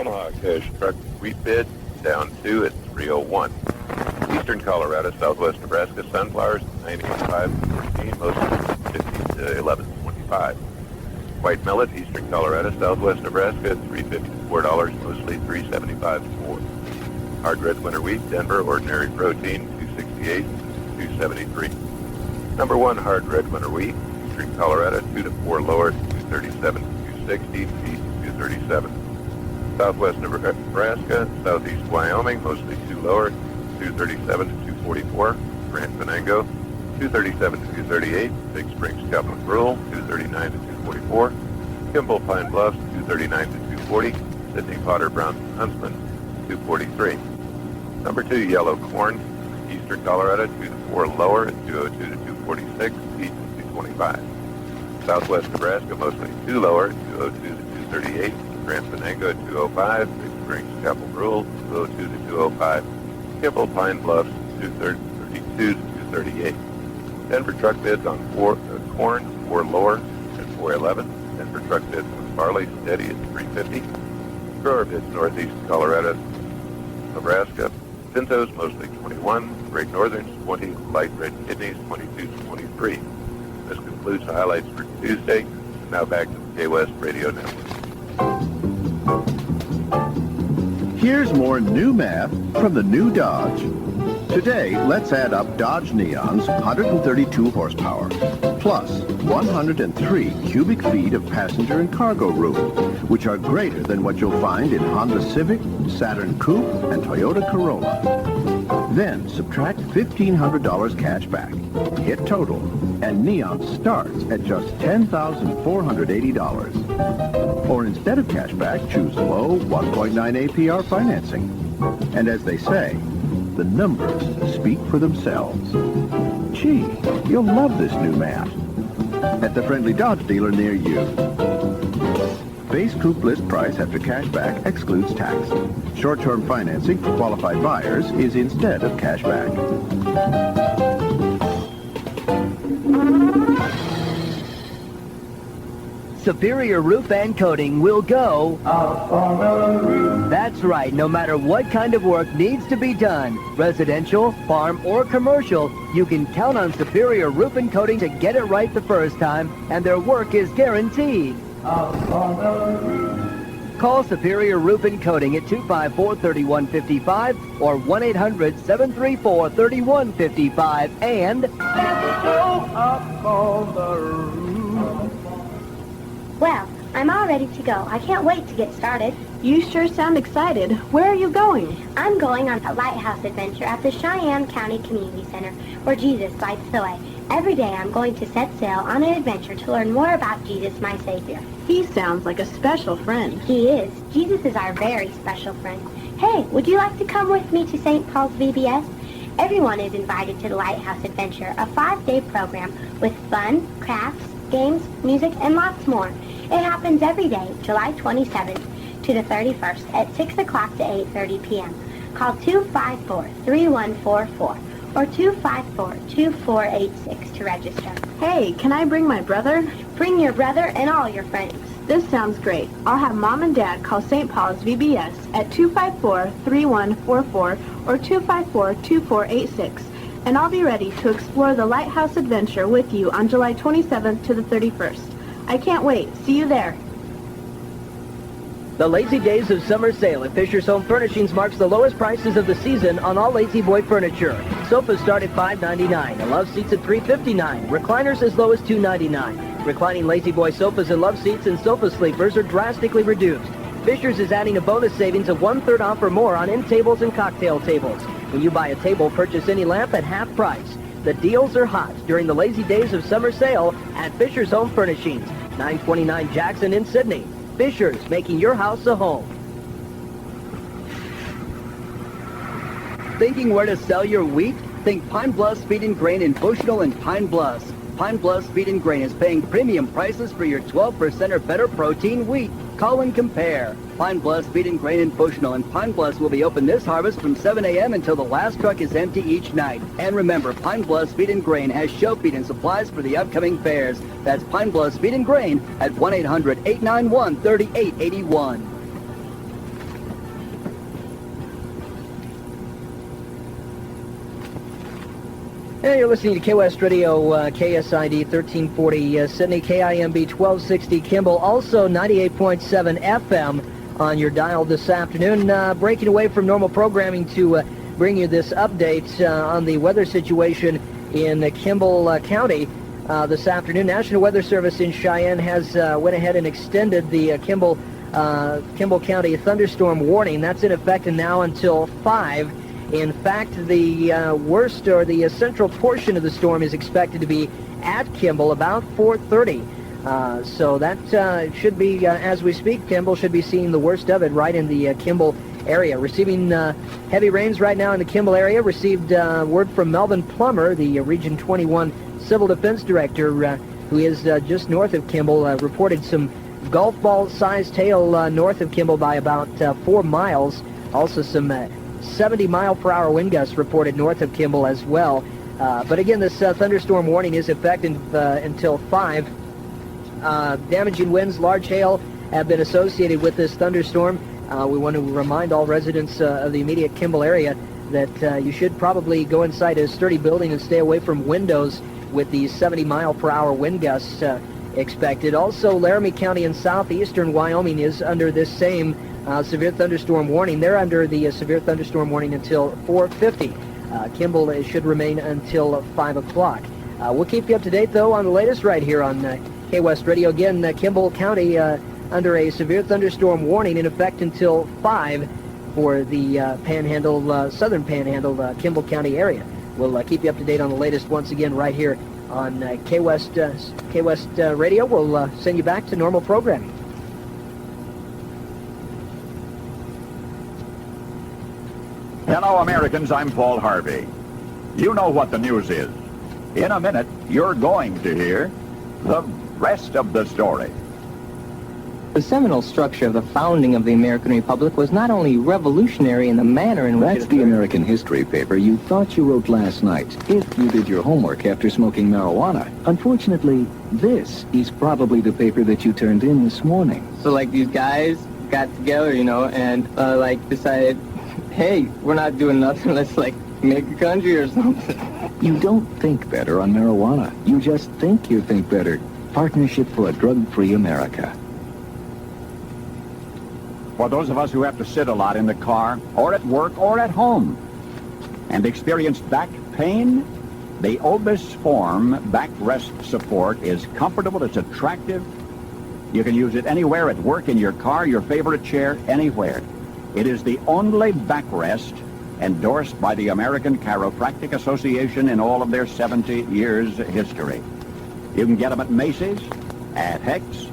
Omaha cash truck wheat bid down 2 at 301. Eastern Colorado, Southwest Nebraska sunflowers 98.5 14, mostly 50 to 11.25. White millet, Eastern Colorado, Southwest Nebraska $3.54, mostly 3.75 4. Hard red winter wheat, Denver ordinary protein 268 273. Number 1 hard red winter wheat, Eastern Colorado 2 to 4 lower 237 260, feet 237. Southwest Nebraska, Southeast Wyoming, mostly 2 lower, 237 to 244. Grant Venango, 237 to 238. Big Springs, Capitol Rural, 239 to 244. Kimball Pine Bluffs, 239 to 240. Sydney Potter Brown Huntsman, 243. Number 2 yellow corn, Eastern Colorado, 2 to 4 lower, 202 to 246. Feet 225. Southwest Nebraska, mostly 2 lower, 202 to 238. Grant Venango 205, Big Springs, Capitol Rural 202 to 205, Kimball Pine Bluffs 232 to 238. Denver truck bids on corn 4 lower at 411. Denver truck bids on barley steady at 350. Grower bids Northeast Colorado, Nebraska. Pintos mostly 21, Great Northerns 20, light red kidneys 22 to 23. This concludes the highlights for Tuesday. Now back to the K-West Radio Network. Here's more new math from the new Dodge. Today, let's add up Dodge Neon's 132 horsepower, plus 103 cubic feet of passenger and cargo room, which are greater than what you'll find in Honda Civic, Saturn Coupe, and Toyota Corolla. Then subtract $1,500 cash back. Hit total, and Neon starts at just $10,480. Or instead of cash back, choose low 1.9 APR financing. And as they say, the numbers speak for themselves. Gee, you'll love this new math. At the friendly Dodge dealer near you. Base coupe list price after cash back excludes tax. Short-term financing for qualified buyers is instead of cash back. Superior Roof and Coating will go out on the roof. That's right. No matter what kind of work needs to be done, residential, farm, or commercial, you can count on Superior Roof and Coating to get it right the first time, and their work is guaranteed. Out on the roof. Call Superior Roof and Coating at 254-3155 or 1-800-734-3155 and go up on the roof. Well, I'm all ready to go. I can't wait to get started. You sure sound excited. Where are you going? I'm going on a lighthouse adventure at the Cheyenne County Community Center where Jesus lights the way. Every day I'm going to set sail on an adventure to learn more about Jesus, my Savior. He sounds like a special friend. He is. Jesus is our very special friend. Hey, would you like to come with me to St. Paul's VBS? Everyone is invited to the Lighthouse Adventure, a 5-day program with fun, crafts, games, music, and lots more. It happens every day, July 27th to the 31st at 6 o'clock to 8:30 p.m. Call 254-3144 or 254-2486 to register. Hey, can I bring my brother? Bring your brother and all your friends. This sounds great. I'll have Mom and Dad call St. Paul's VBS at 254-3144 or 254-2486. And I'll be ready to explore the Lighthouse Adventure with you on July 27th to the 31st. I can't wait. See you there. The Lazy Days of Summer Sale at Fisher's Home Furnishings marks the lowest prices of the season on all Lazy Boy furniture. Sofas start at $5.99 and love seats at $3.59. Recliners as low as $2.99. Reclining Lazy Boy sofas and love seats and sofa sleepers are drastically reduced. Fisher's is adding a bonus savings of 1/3 off or more on end tables and cocktail tables. When you buy a table, purchase any lamp at half price. The deals are hot during the Lazy Days of Summer Sale at Fisher's Home Furnishings, 929 Jackson in Sydney. Fisher's, making your house a home. Thinking where to sell your wheat? Think Pine Bluffs Feed and Grain in Bushnell and Pine Bluffs. Pine Bluffs Feed and Grain is paying premium prices for your 12% or better protein wheat. Call and compare. Pine Bluffs Feed and Grain in Bushnell and Pine Bluffs will be open this harvest from 7 a.m. until the last truck is empty each night. And remember, Pine Bluffs Feed and Grain has show feed and supplies for the upcoming fairs. That's Pine Bluffs Feed and Grain at 1-800-891-3881. Hey, you're listening to K-West Radio, KSID 1340 Sydney, KIMB 1260 Kimball, also 98.7 FM on your dial this afternoon. Breaking away from normal programming to bring you this update on the weather situation in Kimball County this afternoon. National Weather Service in Cheyenne has went ahead and extended the Kimball County thunderstorm warning. That's in effect now until 5. In fact, the worst or the central portion of the storm is expected to be at Kimball about 4:30. So that should be, as we speak, Kimball should be seeing the worst of it right in the Kimball area. Receiving heavy rains right now in the Kimball area. Received word from Melvin Plummer, the Region 21 Civil Defense Director, who is just north of Kimball, reported some golf ball-sized hail north of Kimball by about 4 miles. Also some 70-mile-per-hour wind gusts reported north of Kimball as well. But again, this thunderstorm warning is effective until 5. Damaging winds, large hail have been associated with this thunderstorm. We want to remind all residents of the immediate Kimball area that you should probably go inside a sturdy building and stay away from windows with these 70-mile-per-hour wind gusts expected. Also, Laramie County in southeastern Wyoming is under this same severe thunderstorm warning. They're under the severe thunderstorm warning until 4:50. Kimball should remain until 5 o'clock. We'll keep you up to date, though, on the latest right here on K-West Radio. Again, Kimball County under a severe thunderstorm warning in effect until 5 for the Panhandle, southern Panhandle, Kimball County area. We'll keep you up to date on the latest once again right here on K-West Radio. We'll send you back to normal programming. Hello, Americans. I'm Paul Harvey. You know what the news is. In a minute, you're going to hear the rest of the story. The seminal structure of the founding of the American Republic was not only revolutionary in the manner in which That's the American history paper you thought you wrote last night, if you did your homework after smoking marijuana. Unfortunately, this is probably the paper that you turned in this morning. So, like, these guys got together, and, decided, hey, we're not doing nothing, let's, make a country or something. You don't think better on marijuana. You just think you think better. Partnership for a Drug-Free America. For those of us who have to sit a lot in the car, or at work, or at home, and experience back pain, the Obis Form backrest support is comfortable, it's attractive. You can use it anywhere, at work, in your car, your favorite chair, anywhere. It is the only backrest endorsed by the American Chiropractic Association in all of their 70 years history. You can get them at Macy's, at Hecht's,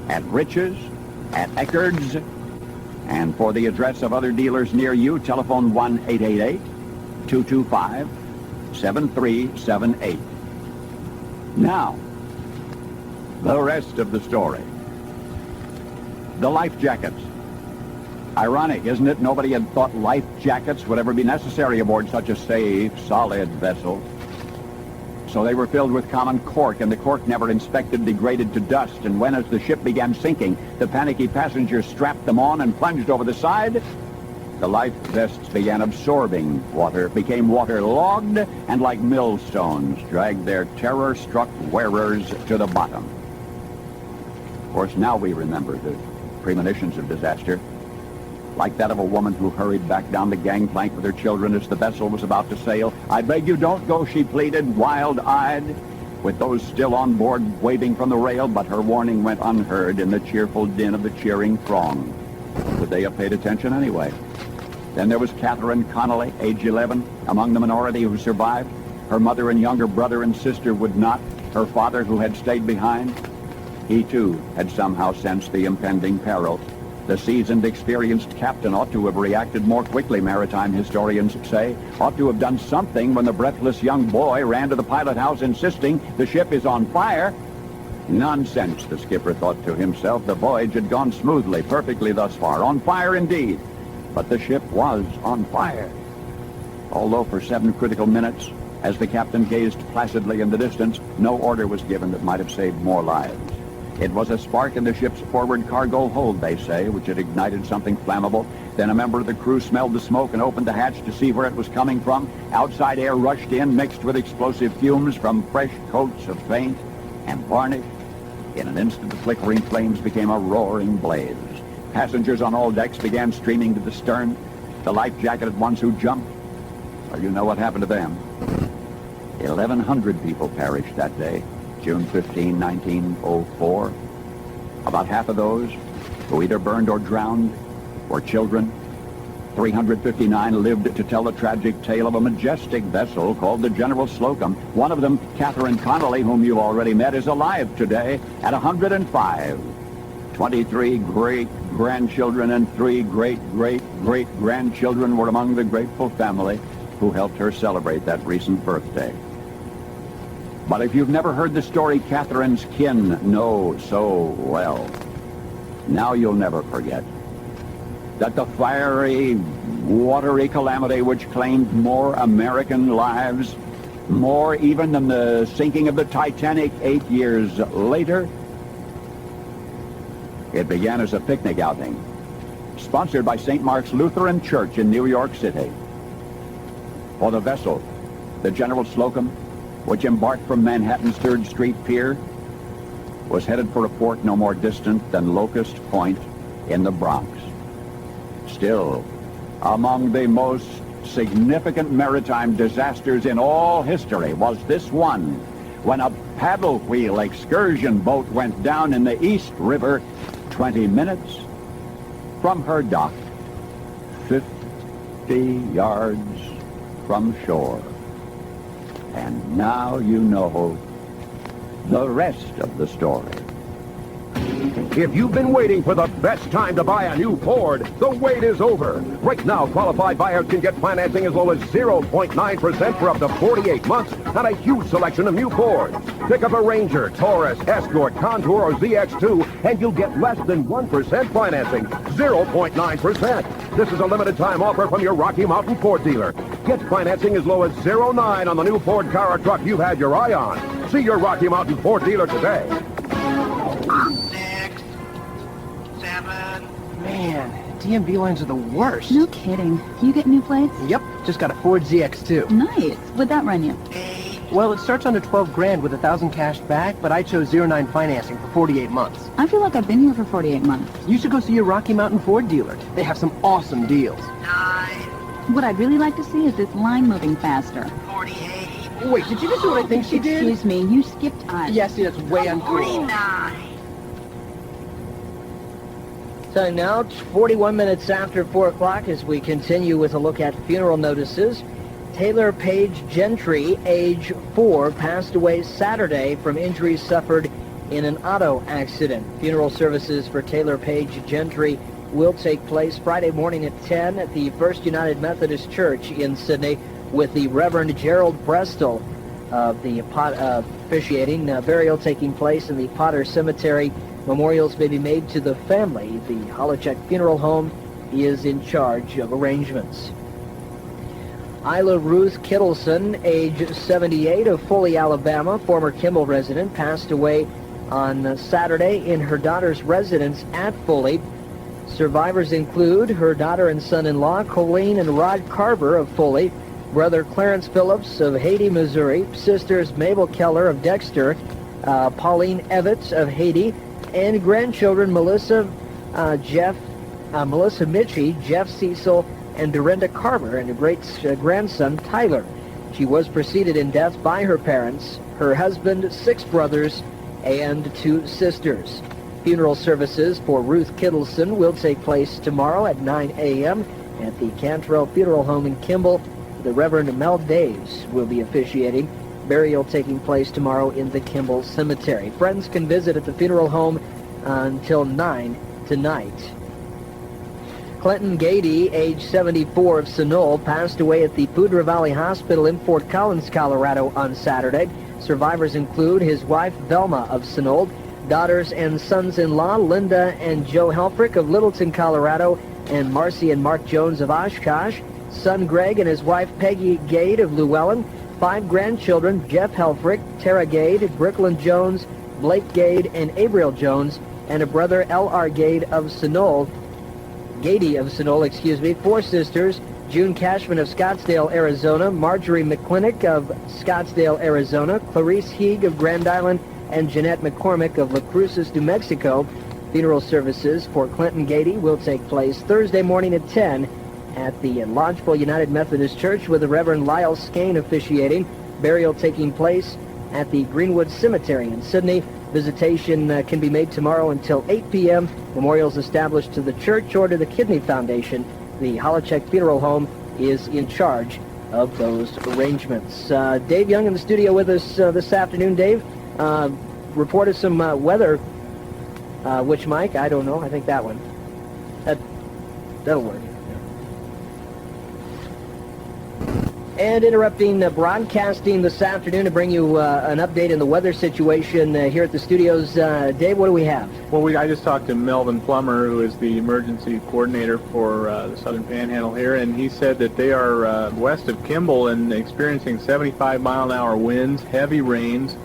at Rich's, at Eckerd's, and for the address of other dealers near you, telephone 1-888-225-7378. Now, the rest of the story. The life jackets. Ironic, isn't it? Nobody had thought life jackets would ever be necessary aboard such a safe, solid vessel. So they were filled with common cork, and the cork, never inspected, degraded to dust. And when, as the ship began sinking, the panicky passengers strapped them on and plunged over the side, the life vests began absorbing water, became waterlogged, and like millstones, dragged their terror-struck wearers to the bottom. Of course, now we remember the premonitions of disaster, like that of a woman who hurried back down the gangplank with her children as the vessel was about to sail. "I beg you, don't go," she pleaded, wild-eyed, with those still on board waving from the rail, but her warning went unheard in the cheerful din of the cheering throng. Would they have paid attention anyway? Then there was Catherine Connolly, age 11, among the minority who survived. Her mother and younger brother and sister would not. Her father, who had stayed behind, he too had somehow sensed the impending peril. The seasoned, experienced captain ought to have reacted more quickly, maritime historians say. Ought to have done something when the breathless young boy ran to the pilot house insisting the ship is on fire. Nonsense, the skipper thought to himself. The voyage had gone smoothly, perfectly thus far. On fire indeed. But the ship was on fire. Although for 7 critical minutes, as the captain gazed placidly in the distance, no order was given that might have saved more lives. It was a spark in the ship's forward cargo hold, they say, which had ignited something flammable. Then a member of the crew smelled the smoke and opened the hatch to see where it was coming from. Outside air rushed in, mixed with explosive fumes from fresh coats of paint and varnish. In an instant, the flickering flames became a roaring blaze. Passengers on all decks began streaming to the stern. The life-jacketed ones who jumped, well, you know what happened to them. 1,100 people perished that day, June 15, 1904. About half of those who either burned or drowned were children. 359 lived to tell the tragic tale of a majestic vessel called the General Slocum. One of them, Catherine Connolly, whom you already met, is alive today at 105. 23 great-grandchildren and 3 great-great-great-grandchildren were among the grateful family who helped her celebrate that recent birthday. But if you've never heard the story Catherine's kin know so well, now you'll never forget that the fiery, watery calamity which claimed more American lives, more even than the sinking of the Titanic 8 years later, it began as a picnic outing, sponsored by St. Mark's Lutheran Church in New York City. For the vessel, the General Slocum, which embarked from Manhattan's 3rd Street Pier, was headed for a port no more distant than Locust Point in the Bronx. Still, among the most significant maritime disasters in all history was this one, when a paddle wheel excursion boat went down in the East River 20 minutes from her dock, 50 yards from shore. And now you know the rest of the story. If you've been waiting for the best time to buy a new Ford, the wait is over. Right now, qualified buyers can get financing as low as 0.9% for up to 48 months on a huge selection of new Fords. Pick up a Ranger, Taurus, Escort, Contour, or ZX2, and you'll get less than 1% financing, 0.9%. This is a limited time offer from your Rocky Mountain Ford dealer. Get financing as low as 0.9 on the new Ford car or truck you've had your eye on. See your Rocky Mountain Ford dealer today. Man, DMV lines are the worst. No kidding. You get new plates? Yep, just got a Ford ZX2. Nice. What'd that run you? Well, it starts under 12 grand with 1,000 cash back, but I chose 0.9 financing for 48 months. I feel like I've been here for 48 months. You should go see your Rocky Mountain Ford dealer. They have some awesome deals. What I'd really like to see is this line moving faster. Wait, did you just do what I think she did? Excuse me, you skipped us. Yes, see, that's way uncool. So now, it's 41 minutes after 4 o'clock as we continue with a look at funeral notices. Taylor Page Gentry, age 4, passed away Saturday from injuries suffered in an auto accident. Funeral services for Taylor Page Gentry will take place Friday morning at 10 at the First United Methodist Church in Sydney with the Reverend Gerald Brestol of the officiating. Burial taking place in the Potter Cemetery. Memorials may be made to the family. The Holochek Funeral Home is in charge of arrangements. Isla Ruth Kittleson, age 78, of Foley, Alabama, former Kimball resident, passed away on Saturday in her daughter's residence at Foley. Survivors include her daughter and son-in-law, Colleen and Rod Carver of Foley, brother Clarence Phillips of Haiti, Missouri, sisters Mabel Keller of Dexter, Pauline Evitts of Haiti, and grandchildren Melissa Mitchie, Jeff Cecil, and Dorinda Carver, and a great-grandson, Tyler. She was preceded in death by her parents, her husband, 6 brothers, and 2 sisters. Funeral services for Ruth Kittleson will take place tomorrow at 9 a.m. at the Cantrell Funeral Home in Kimball. The Reverend Mel Daves will be officiating. Burial taking place tomorrow in the Kimball Cemetery. Friends can visit at the funeral home until 9 tonight. Clinton Gady, age 74, of Sunol, passed away at the Poudre Valley Hospital in Fort Collins, Colorado on Saturday. Survivors include his wife, Velma of Sunol, daughters and sons-in-law, Linda and Joe Helfrich of Littleton, Colorado, and Marcy and Mark Jones of Oshkosh, son Greg and his wife, Peggy Gade of Llewellyn, 5 grandchildren, Jeff Helfrich, Tara Gade, Brooklyn Jones, Blake Gade and Abriel Jones, and a brother, L.R. Gade of Sonol. 4 sisters, June Cashman of Scottsdale, Arizona, Marjorie McClintock of Scottsdale, Arizona, Clarice Heeg of Grand Island, and Jeanette McCormick of La Cruces, New Mexico. Funeral services for Clinton Gady will take place Thursday morning at 10 at the Lodgepole United Methodist Church with the Reverend Lyle Skane officiating. Burial taking place at the Greenwood Cemetery in Sydney. Visitation can be made tomorrow until 8 p.m. Memorials established to the church or to the Kidney Foundation. The Holacek Funeral Home is in charge of those arrangements. Dave Young in the studio with us this afternoon. Dave, reported some weather. Which mic? I don't know. I think that one. That'll work. And interrupting broadcasting this afternoon to bring you an update in the weather situation here at the studios. Dave, what do we have? Well, I just talked to Melvin Plummer, who is the emergency coordinator for the Southern Panhandle here, and he said that they are west of Kimball and experiencing 75-mile-an-hour winds, heavy rains.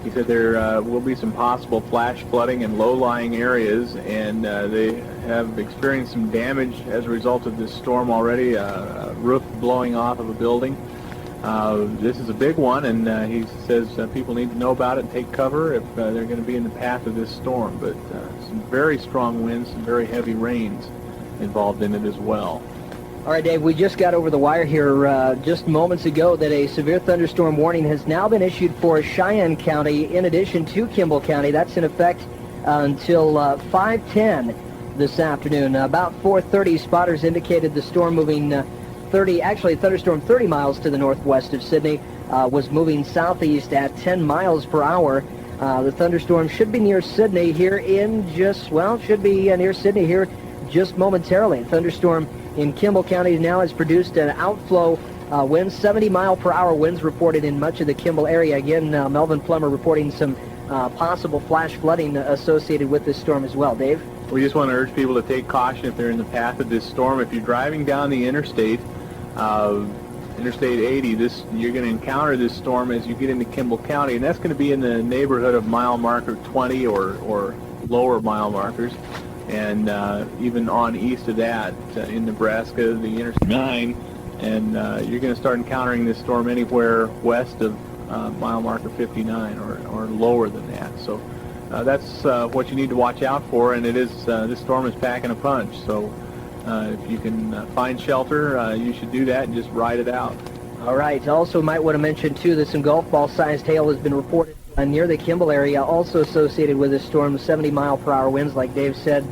He said there will be some possible flash flooding in low-lying areas, and they have experienced some damage as a result of this storm already, a roof blowing off of a building. This is a big one, and he says people need to know about it and take cover if they're going to be in the path of this storm. But some very strong winds, some very heavy rains involved in it as well. All right, Dave, we just got over the wire here just moments ago that a severe thunderstorm warning has now been issued for Cheyenne County in addition to Kimball County. That's in effect until 5:10 this afternoon. About 4:30, spotters indicated the storm moving thunderstorm 30 miles to the northwest of Sydney was moving southeast at 10 miles per hour. The thunderstorm should be near Sydney here near Sydney here just momentarily. A thunderstorm in Kimball County now has produced an outflow wind, 70-mile-per-hour winds reported in much of the Kimball area. Again, Melvin Plummer reporting some possible flash flooding associated with this storm as well. Dave? We just want to urge people to take caution if they're in the path of this storm. If you're driving down the interstate, Interstate 80, you're going to encounter this storm as you get into Kimball County, and that's going to be in the neighborhood of mile marker 20 or lower mile markers. And even on east of that, in Nebraska, the Interstate 9, and you're going to start encountering this storm anywhere west of mile marker 59 or lower than that. So that's what you need to watch out for, and it is this storm is packing a punch. So if you can find shelter, you should do that and just ride it out. All right. Also might want to mention, too, that some golf ball-sized hail has been reported near the Kimball area, also associated with this storm. 70-mile-per-hour winds, like Dave said,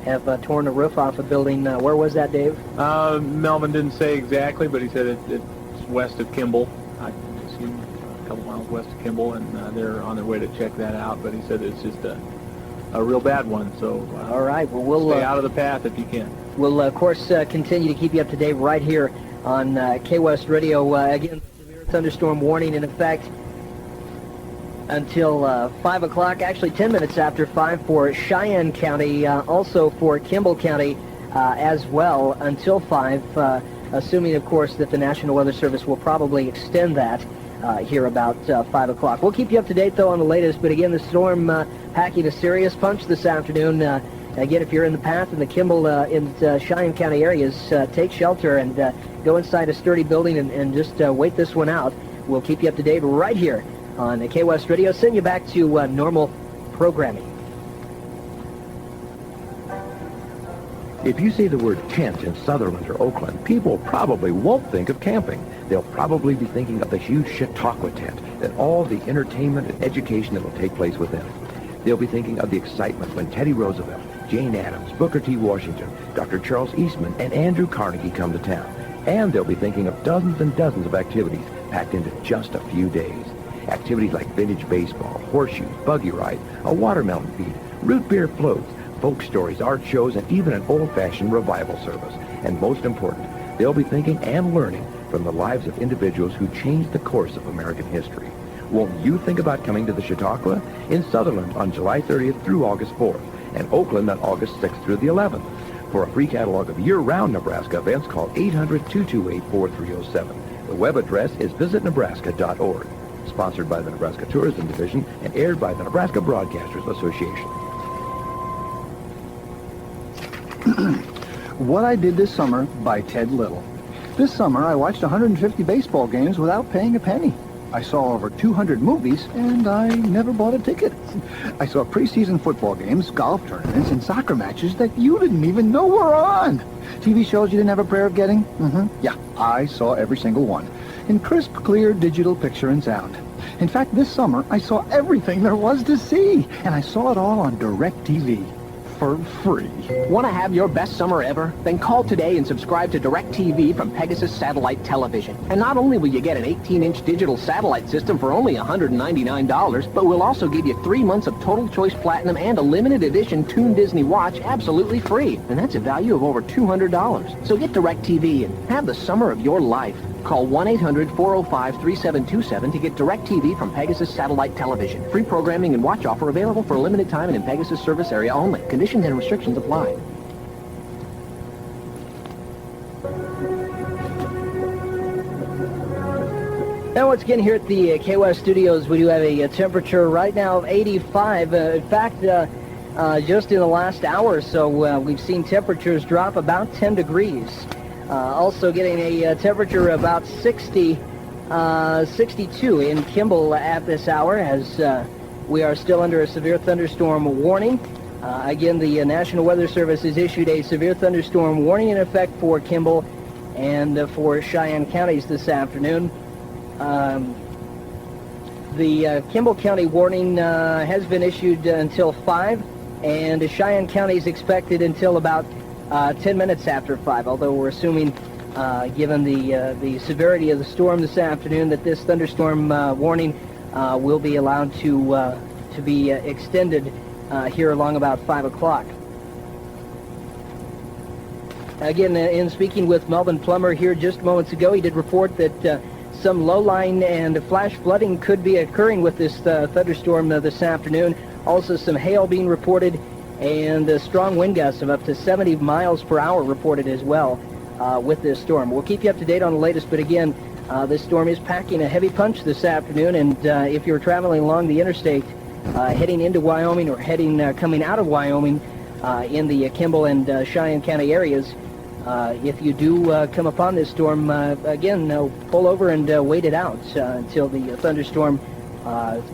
have torn the roof off a building. Where was that, Dave? Melvin didn't say exactly, but he said it's west of Kimball. I assume a couple miles west of Kimball, and they're on their way to check that out. But he said it's just a real bad one. So all right, well, we'll stay out of the path if you can. We'll, of course, continue to keep you up to date right here on K-West Radio. Again, severe thunderstorm warning in effect until 5 o'clock, actually 10 minutes after 5 for Cheyenne County, also for Kimball County as well until 5, assuming, of course, that the National Weather Service will probably extend that here about 5 o'clock. We'll keep you up to date, though, on the latest, but again, the storm packing a serious punch this afternoon. Again, if you're in the path in the Kimball and Cheyenne County areas, take shelter and go inside a sturdy building and just wait this one out. We'll keep you up to date right here on the K-West Radio. Send you back to normal programming. If you say the word tent in Sutherland or Oakland, people probably won't think of camping. They'll probably be thinking of the huge Chautauqua tent and all the entertainment and education that will take place within it. They'll be thinking of the excitement when Teddy Roosevelt, Jane Addams, Booker T. Washington, Dr. Charles Eastman, and Andrew Carnegie come to town. And they'll be thinking of dozens and dozens of activities packed into just a few days. Activities like vintage baseball, horseshoes, buggy ride, a watermelon feed, root beer floats, folk stories, art shows, and even an old-fashioned revival service. And most important, they'll be thinking and learning from the lives of individuals who changed the course of American history. Won't you think about coming to the Chautauqua? In Sutherland on July 30th through August 4th, and Oakland on August 6th through the 11th. For a free catalog of year-round Nebraska events, call 800-228-4307. The web address is visitnebraska.org. sponsored by the Nebraska Tourism Division and aired by the Nebraska Broadcasters Association. What I Did This Summer by Ted Little. This summer, I watched 150 baseball games without paying a penny. I saw over 200 movies, and I never bought a ticket. I saw preseason football games, golf tournaments, and soccer matches that you didn't even know were on. TV shows you didn't have a prayer of getting? Yeah, I saw every single one. In crisp, clear digital picture and sound. In fact, this summer, I saw everything there was to see, and I saw it all on DirecTV. For free. Want to have your best summer ever? Then call today and subscribe to DirecTV from Pegasus Satellite Television. And not only will you get an 18-inch digital satellite system for only $199, but we'll also give you 3 months of Total Choice Platinum and a limited edition Toon Disney watch absolutely free. And that's a value of over $200. So get DirecTV and have the summer of your life. Call 1-800-405-3727 to get DirecTV from Pegasus Satellite Television. Free programming and watch offer available for a limited time and in Pegasus service area only. Conditions and restrictions apply. Now, once again, here at the KWest Studios, we do have a temperature right now of 85. In fact, just in the last hour or so, we've seen temperatures drop about 10 degrees. Also getting a temperature about 62 in Kimball at this hour, as we are still under a severe thunderstorm warning. Again, the National Weather Service has issued a severe thunderstorm warning in effect for Kimball and for Cheyenne counties this afternoon. The Kimball County warning has been issued until 5, and Cheyenne County is expected until about 10 minutes after 5, although we're assuming, given the severity of the storm this afternoon, that this thunderstorm warning will be allowed to be extended here along about 5 o'clock. Again, in speaking with Melvin Plummer here just moments ago, he did report that some low-lying and flash flooding could be occurring with this thunderstorm this afternoon. Also, some hail being reported, and strong wind gusts of up to 70 miles per hour reported as well with this storm. We'll keep you up to date on the latest, but again, this storm is packing a heavy punch this afternoon, and if you're traveling along the interstate, heading into Wyoming or coming out of Wyoming in the Kimball and Cheyenne County areas, if you do come upon this storm, again, pull over and wait it out until the thunderstorm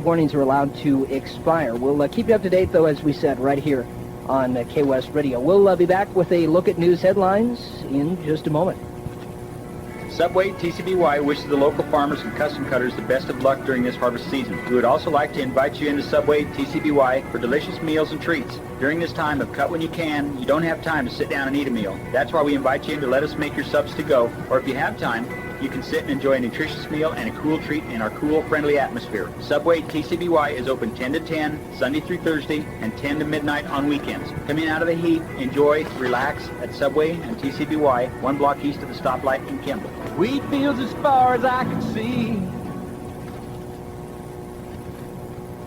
warnings are allowed to expire. We'll keep you up to date, though, as we said, right here on KWest Radio. We'll be back with a look at news headlines in just a moment. Subway TCBY wishes the local farmers and custom cutters the best of luck during this harvest season. We would also like to invite you into Subway TCBY for delicious meals and treats. During this time of cut when you can, you don't have time to sit down and eat a meal. That's why we invite you in to let us make your subs to go, or if you have time, you can sit and enjoy a nutritious meal and a cool treat in our cool, friendly atmosphere. Subway TCBY is open 10 to 10, Sunday through Thursday, and 10 to midnight on weekends. Coming out of the heat, enjoy, relax at Subway and TCBY, 1 block east of the stoplight in Kimball. Wheat fields as far as I can see.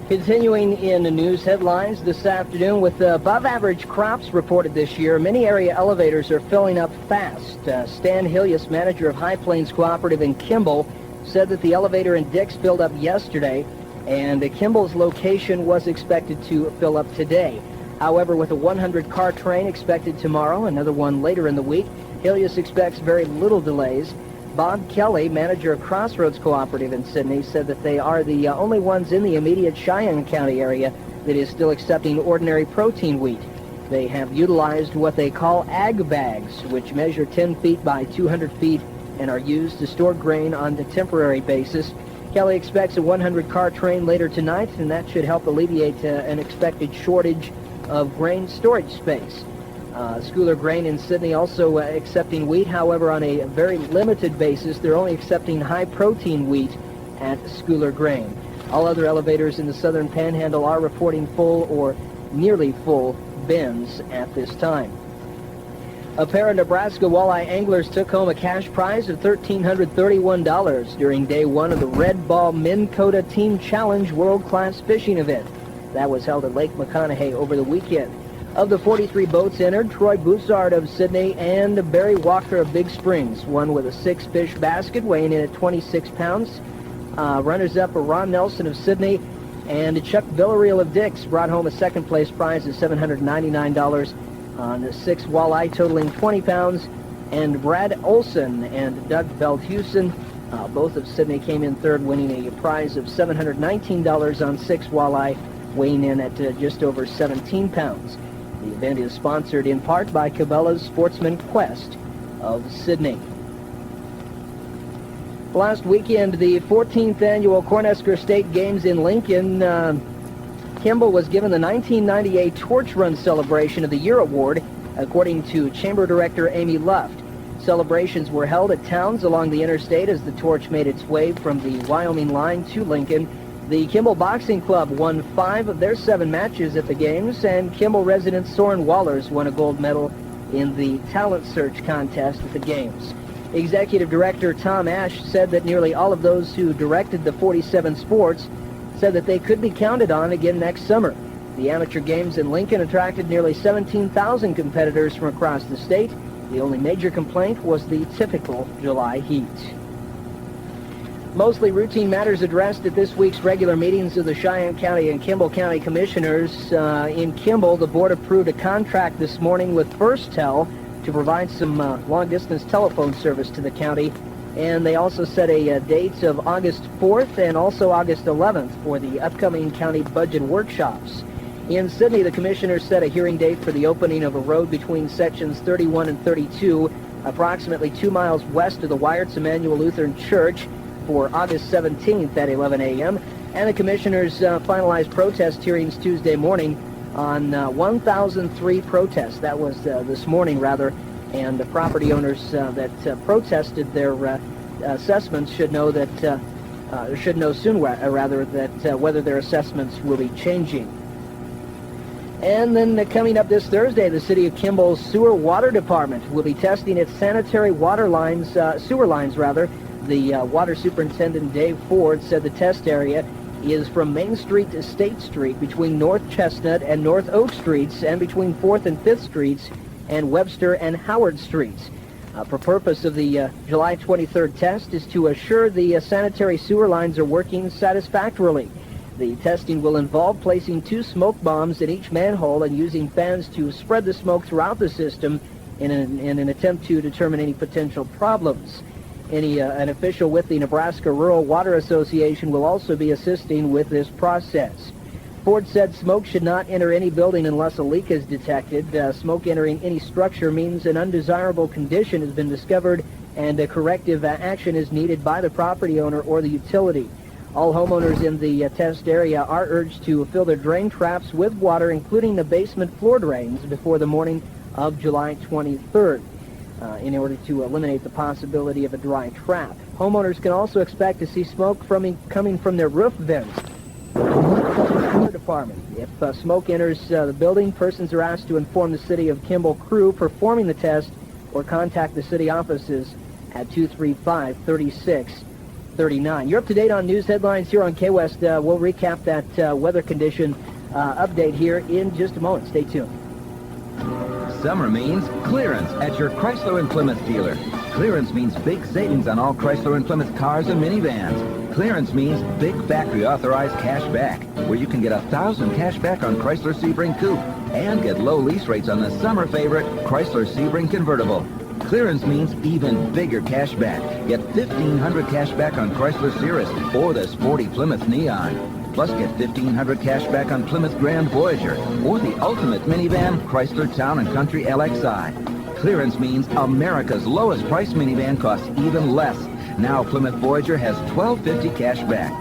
Continuing in the news headlines this afternoon, with above-average crops reported this year, many area elevators are filling up fast. Stan Hillius, manager of High Plains Cooperative in Kimball, said that the elevator in Dix filled up yesterday, and Kimball's location was expected to fill up today. However, with a 100-car train expected tomorrow, another one later in the week, Hillius expects very little delays. Bob Kelly, manager of Crossroads Cooperative in Sydney, said that they are the only ones in the immediate Cheyenne County area that is still accepting ordinary protein wheat. They have utilized what they call ag bags, which measure 10 feet by 200 feet and are used to store grain on a temporary basis. Kelly expects a 100-car train later tonight, and that should help alleviate an expected shortage of grain storage space. Schooler Grain in Sydney also accepting wheat, however, on a very limited basis. They're only accepting high-protein wheat at Schooler Grain. All other elevators in the southern panhandle are reporting full or nearly full bins at this time. A pair of Nebraska walleye anglers took home a cash prize of $1,331 during day one of the Red Ball Minn Kota Team Challenge World-Class Fishing event. That was held at Lake McConaughey over the weekend. Of the 43 boats entered, Troy Boussard of Sydney and Barry Walker of Big Springs won with a 6-fish basket weighing in at 26 pounds. Runners-up are Ron Nelson of Sydney, and Chuck Villarreal of Dix brought home a second-place prize of $799 on 6 walleye, totaling 20 pounds. And Brad Olson and Doug Veldhusen, both of Sydney, came in third, winning a prize of $719 on 6 walleye, weighing in at just over 17 pounds. The event is sponsored in part by Cabela's Sportsman Quest of Sydney. Last weekend, the 14th annual Cornhusker State Games in Lincoln, Kimball was given the 1998 Torch Run Celebration of the Year Award, according to Chamber Director Amy Luft. Celebrations were held at towns along the interstate as the torch made its way from the Wyoming line to Lincoln. The Kimball Boxing Club won 5 of their 7 matches at the games, and Kimball resident Soren Wallers won a gold medal in the talent search contest at the games. Executive Director Tom Ash said that nearly all of those who directed the 47 sports said that they could be counted on again next summer. The amateur games in Lincoln attracted nearly 17,000 competitors from across the state. The only major complaint was the typical July heat. Mostly routine matters addressed at this week's regular meetings of the Cheyenne County and Kimball County Commissioners. In Kimball, the board approved a contract this morning with FirstTel to provide some long-distance telephone service to the county. And they also set a date of August 4th and also August 11th for the upcoming county budget workshops. In Sydney, the commissioners set a hearing date for the opening of a road between sections 31 and 32, approximately 2 miles west of the Wyerts Emmanuel Lutheran Church, for August 17th at 11 a.m. And the commissioners finalized protest hearings Tuesday morning on 1,003 protests. That was this morning, rather. And the property owners that protested their assessments should know soon, whether their assessments will be changing. And then coming up this Thursday, the City of Kimball's Sewer Water Department will be testing its sanitary sewer lines. The Water Superintendent Dave Ford said the test area is from Main Street to State Street, between North Chestnut and North Oak Streets, and between 4th and 5th Streets, and Webster and Howard Streets. The purpose of the July 23rd test is to assure the sanitary sewer lines are working satisfactorily. The testing will involve placing 2 smoke bombs in each manhole and using fans to spread the smoke throughout the system in an attempt to determine any potential problems. An official with the Nebraska Rural Water Association will also be assisting with this process. Ford said smoke should not enter any building unless a leak is detected. Smoke entering any structure means an undesirable condition has been discovered and a corrective action is needed by the property owner or the utility. All homeowners in the test area are urged to fill their drain traps with water, including the basement floor drains, before the morning of July 23rd. In order to eliminate the possibility of a dry trap. Homeowners can also expect to see smoke coming from their roof vents. Fire department. If smoke enters the building, persons are asked to inform the City of Kimball crew performing the test or contact the city offices at 235-3639. You're up to date on news headlines here on K-West. We'll recap that weather condition update here in just a moment. Stay tuned. Summer means clearance at your Chrysler and Plymouth dealer. Clearance means big savings on all Chrysler and Plymouth cars and minivans. Clearance means big factory authorized cash back, where you can get $1,000 cash back on Chrysler Sebring Coupe and get low lease rates on the summer favorite Chrysler Sebring Convertible. Clearance means even bigger cash back. Get $1,500 cash back on Chrysler Cirrus or the sporty Plymouth Neon. Plus, get $1,500 cash back on Plymouth Grand Voyager or the ultimate minivan, Chrysler Town & Country LXI. Clearance means America's lowest price minivan costs even less. Now Plymouth Voyager has $1,250 cash back.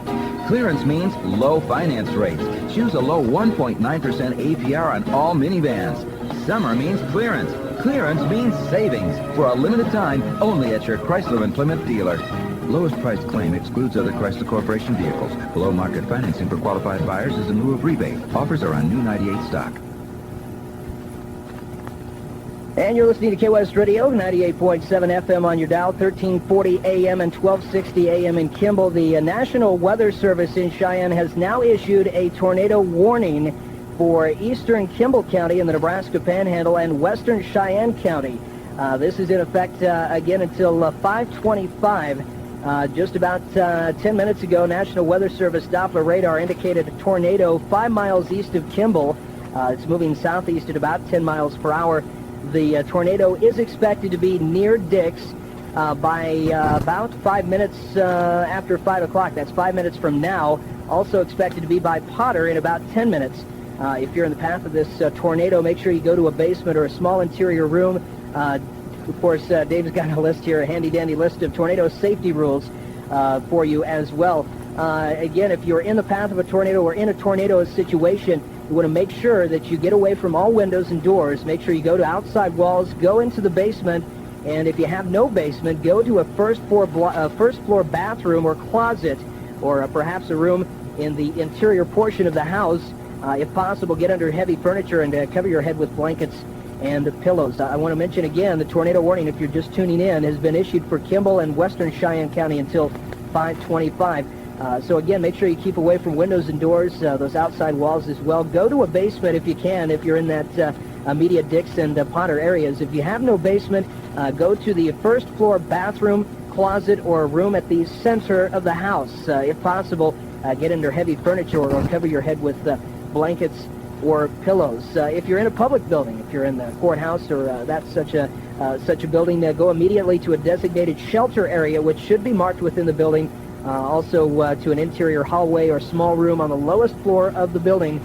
Clearance means low finance rates. Choose a low 1.9% APR on all minivans. Summer means clearance. Clearance means savings for a limited time only at your Chrysler and Plymouth dealer. Lowest price claim excludes other Chrysler Corporation vehicles. Below market financing for qualified buyers is in lieu of rebate. Offers are on new 98 stock. And you're listening to K-West Radio, 98.7 FM on your dial, 1340 AM and 1260 AM in Kimball. The National Weather Service in Cheyenne has now issued a tornado warning for eastern Kimball County in the Nebraska Panhandle and western Cheyenne County. This is in effect again until 5:25 Just about 10 minutes ago, National Weather Service Doppler radar indicated a tornado 5 miles east of Kimball. It's moving southeast at about 10 miles per hour. The tornado is expected to be near Dix by about 5 minutes after 5 o'clock. That's 5 minutes from now. Also expected to be by Potter in about 10 minutes. If you're in the path of this tornado, make sure you go to a basement or a small interior room. Of course, Dave's got a list here, a handy-dandy list of tornado safety rules for you as well. Again, if you're in the path of a tornado or in a tornado situation, you want to make sure that you get away from all windows and doors. Make sure you go to outside walls, go into the basement, and if you have no basement, go to a first floor bathroom or closet, or perhaps a room in the interior portion of the house. If possible, get under heavy furniture and cover your head with blankets and pillows. I want to mention again, the tornado warning, if you're just tuning in, has been issued for Kimball and western Cheyenne County until 5:25. So again, make sure you keep away from windows and doors, those outside walls as well. Go to a basement if you can, if you're in that immediate Dix and Potter areas. If you have no basement, go to the first floor bathroom, closet, or room at the center of the house. If possible, get under heavy furniture or cover your head with blankets or pillows. If you're in a public building, if you're in the courthouse or that's such a building, go immediately to a designated shelter area, which should be marked within the building. Also to an interior hallway or small room on the lowest floor of the building.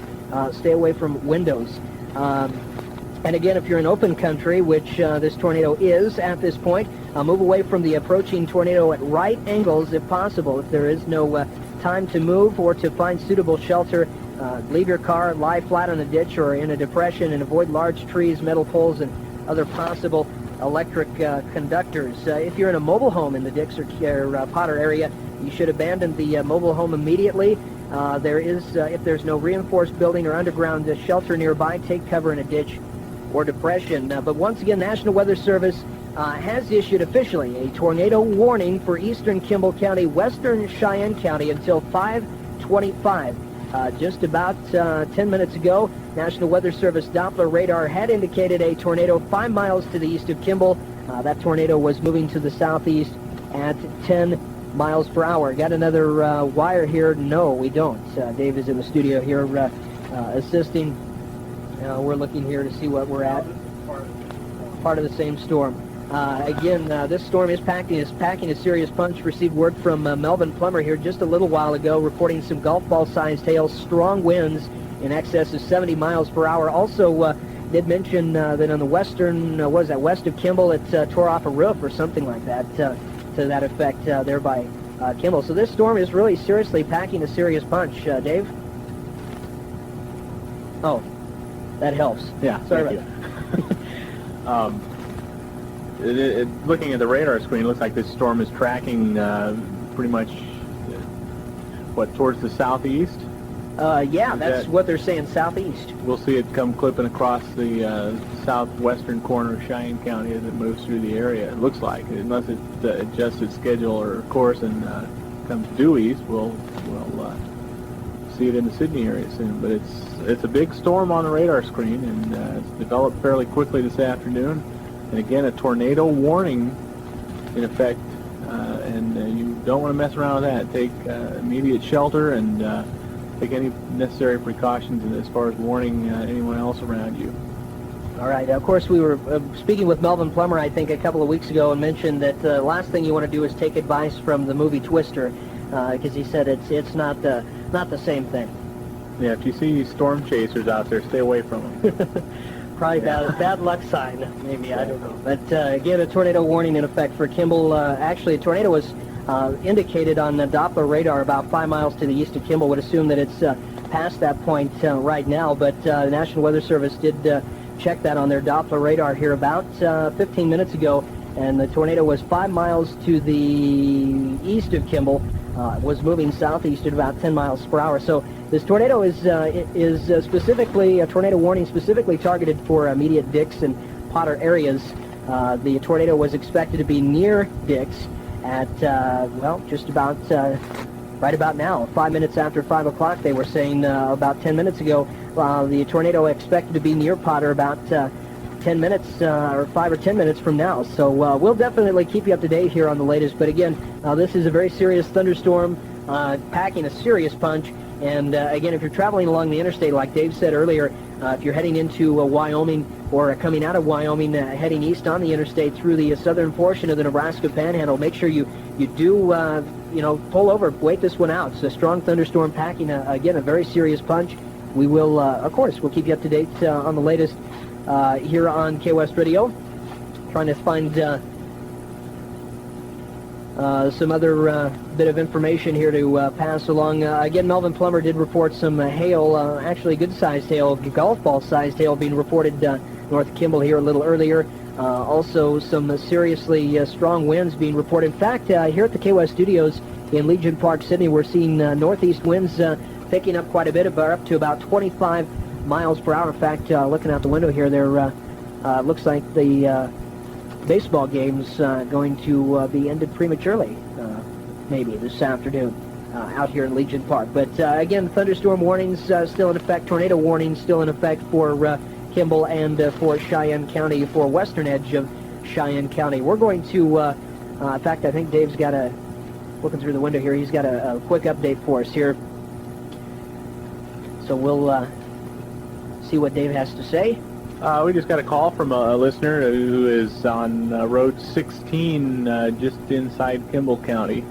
Stay away from windows. And again, if you're in open country, which this tornado is at this point, move away from the approaching tornado at right angles if possible. If there is no time to move or to find suitable shelter, leave your car, lie flat on a ditch or in a depression, and avoid large trees, metal poles, and other possible electric conductors. If you're in a mobile home in the Dix or Potter area, you should abandon the mobile home immediately. If there's no reinforced building or underground shelter nearby, take cover in a ditch or depression. But once again, National Weather Service has issued officially a tornado warning for eastern Kimball County, western Cheyenne County until 5:25. Just about 10 minutes ago, National Weather Service Doppler radar had indicated a tornado 5 miles to the east of Kimball. That tornado was moving to the southeast at 10 miles per hour. Got another wire here? No, we don't. Dave is in the studio here assisting. We're looking here to see what we're at. Part of the same storm. Again, this storm is packing a serious punch. Received word from Melvin Plummer here just a little while ago, reporting some golf ball-sized hail, strong winds in excess of 70 miles per hour. Also, did mention that on the western, west of Kimball, it tore off a roof or something like that, to that effect there by Kimball. So this storm is really seriously packing a serious punch. Dave? Oh, that helps. Yeah, sorry about that. Looking at the radar screen, it looks like this storm is tracking pretty much, towards the southeast? Yeah, that's what they're saying, southeast. We'll see it come clipping across the southwestern corner of Cheyenne County as it moves through the area. It looks like, unless it adjusts its schedule or course and comes due east, we'll see it in the Sydney area soon. But it's a big storm on the radar screen, and it's developed fairly quickly this afternoon. And again, a tornado warning in effect, and you don't want to mess around with that. Take immediate shelter and take any necessary precautions as far as warning anyone else around you. All right. Of course, we were speaking with Melvin Plummer, I think, a couple of weeks ago, and mentioned that the last thing you want to do is take advice from the movie Twister, because he said it's not the same thing. Yeah, if you see storm chasers out there, stay away from them. Probably bad luck sign, maybe, I don't know. But again, a tornado warning in effect for Kimball. Actually, a tornado was indicated on the Doppler radar about 5 miles to the east of Kimball. Would assume that it's past that point right now, but the National Weather Service did check that on their Doppler radar here about 15 minutes ago, and the tornado was 5 miles to the east of Kimball, was moving southeast at about 10 miles per hour. So this tornado is specifically a tornado warning specifically targeted for immediate Dix and Potter areas. The tornado was expected to be near Dix at, just about right about now, 5 minutes after 5 o'clock. They were saying about 10 minutes ago. The tornado expected to be near Potter about 10 minutes or 5 or 10 minutes from now. So we'll definitely keep you up to date here on the latest. But again, this is a very serious thunderstorm, packing a serious punch. And again, if you're traveling along the interstate, like Dave said earlier, if you're heading into Wyoming or coming out of Wyoming, heading east on the interstate through the southern portion of the Nebraska Panhandle, make sure you do pull over, wait this one out. It's a strong thunderstorm packing again a very serious punch. We will, of course, we'll keep you up to date on the latest here on K-West Radio. Trying to find some other bit of information here to pass along. Again, Melvin Plummer did report some hail, actually good-sized hail, golf ball-sized hail being reported north of Kimball here a little earlier. Also, some seriously strong winds being reported. In fact, here at the K-West Studios in Legion Park, Sydney, we're seeing northeast winds picking up quite a bit, up to about 25 miles per hour. In fact, looking out the window here, there looks like the baseball game's going to be ended prematurely, maybe this afternoon, out here in Legion Park. But again, thunderstorm warnings still in effect, tornado warnings still in effect for Kimball and for Cheyenne County, for western edge of Cheyenne County. We're going to, in fact, I think Dave's got looking through the window here, he's got a quick update for us here. So we'll see what Dave has to say. We just got a call from a listener who is on Road 16 just inside Kimball County.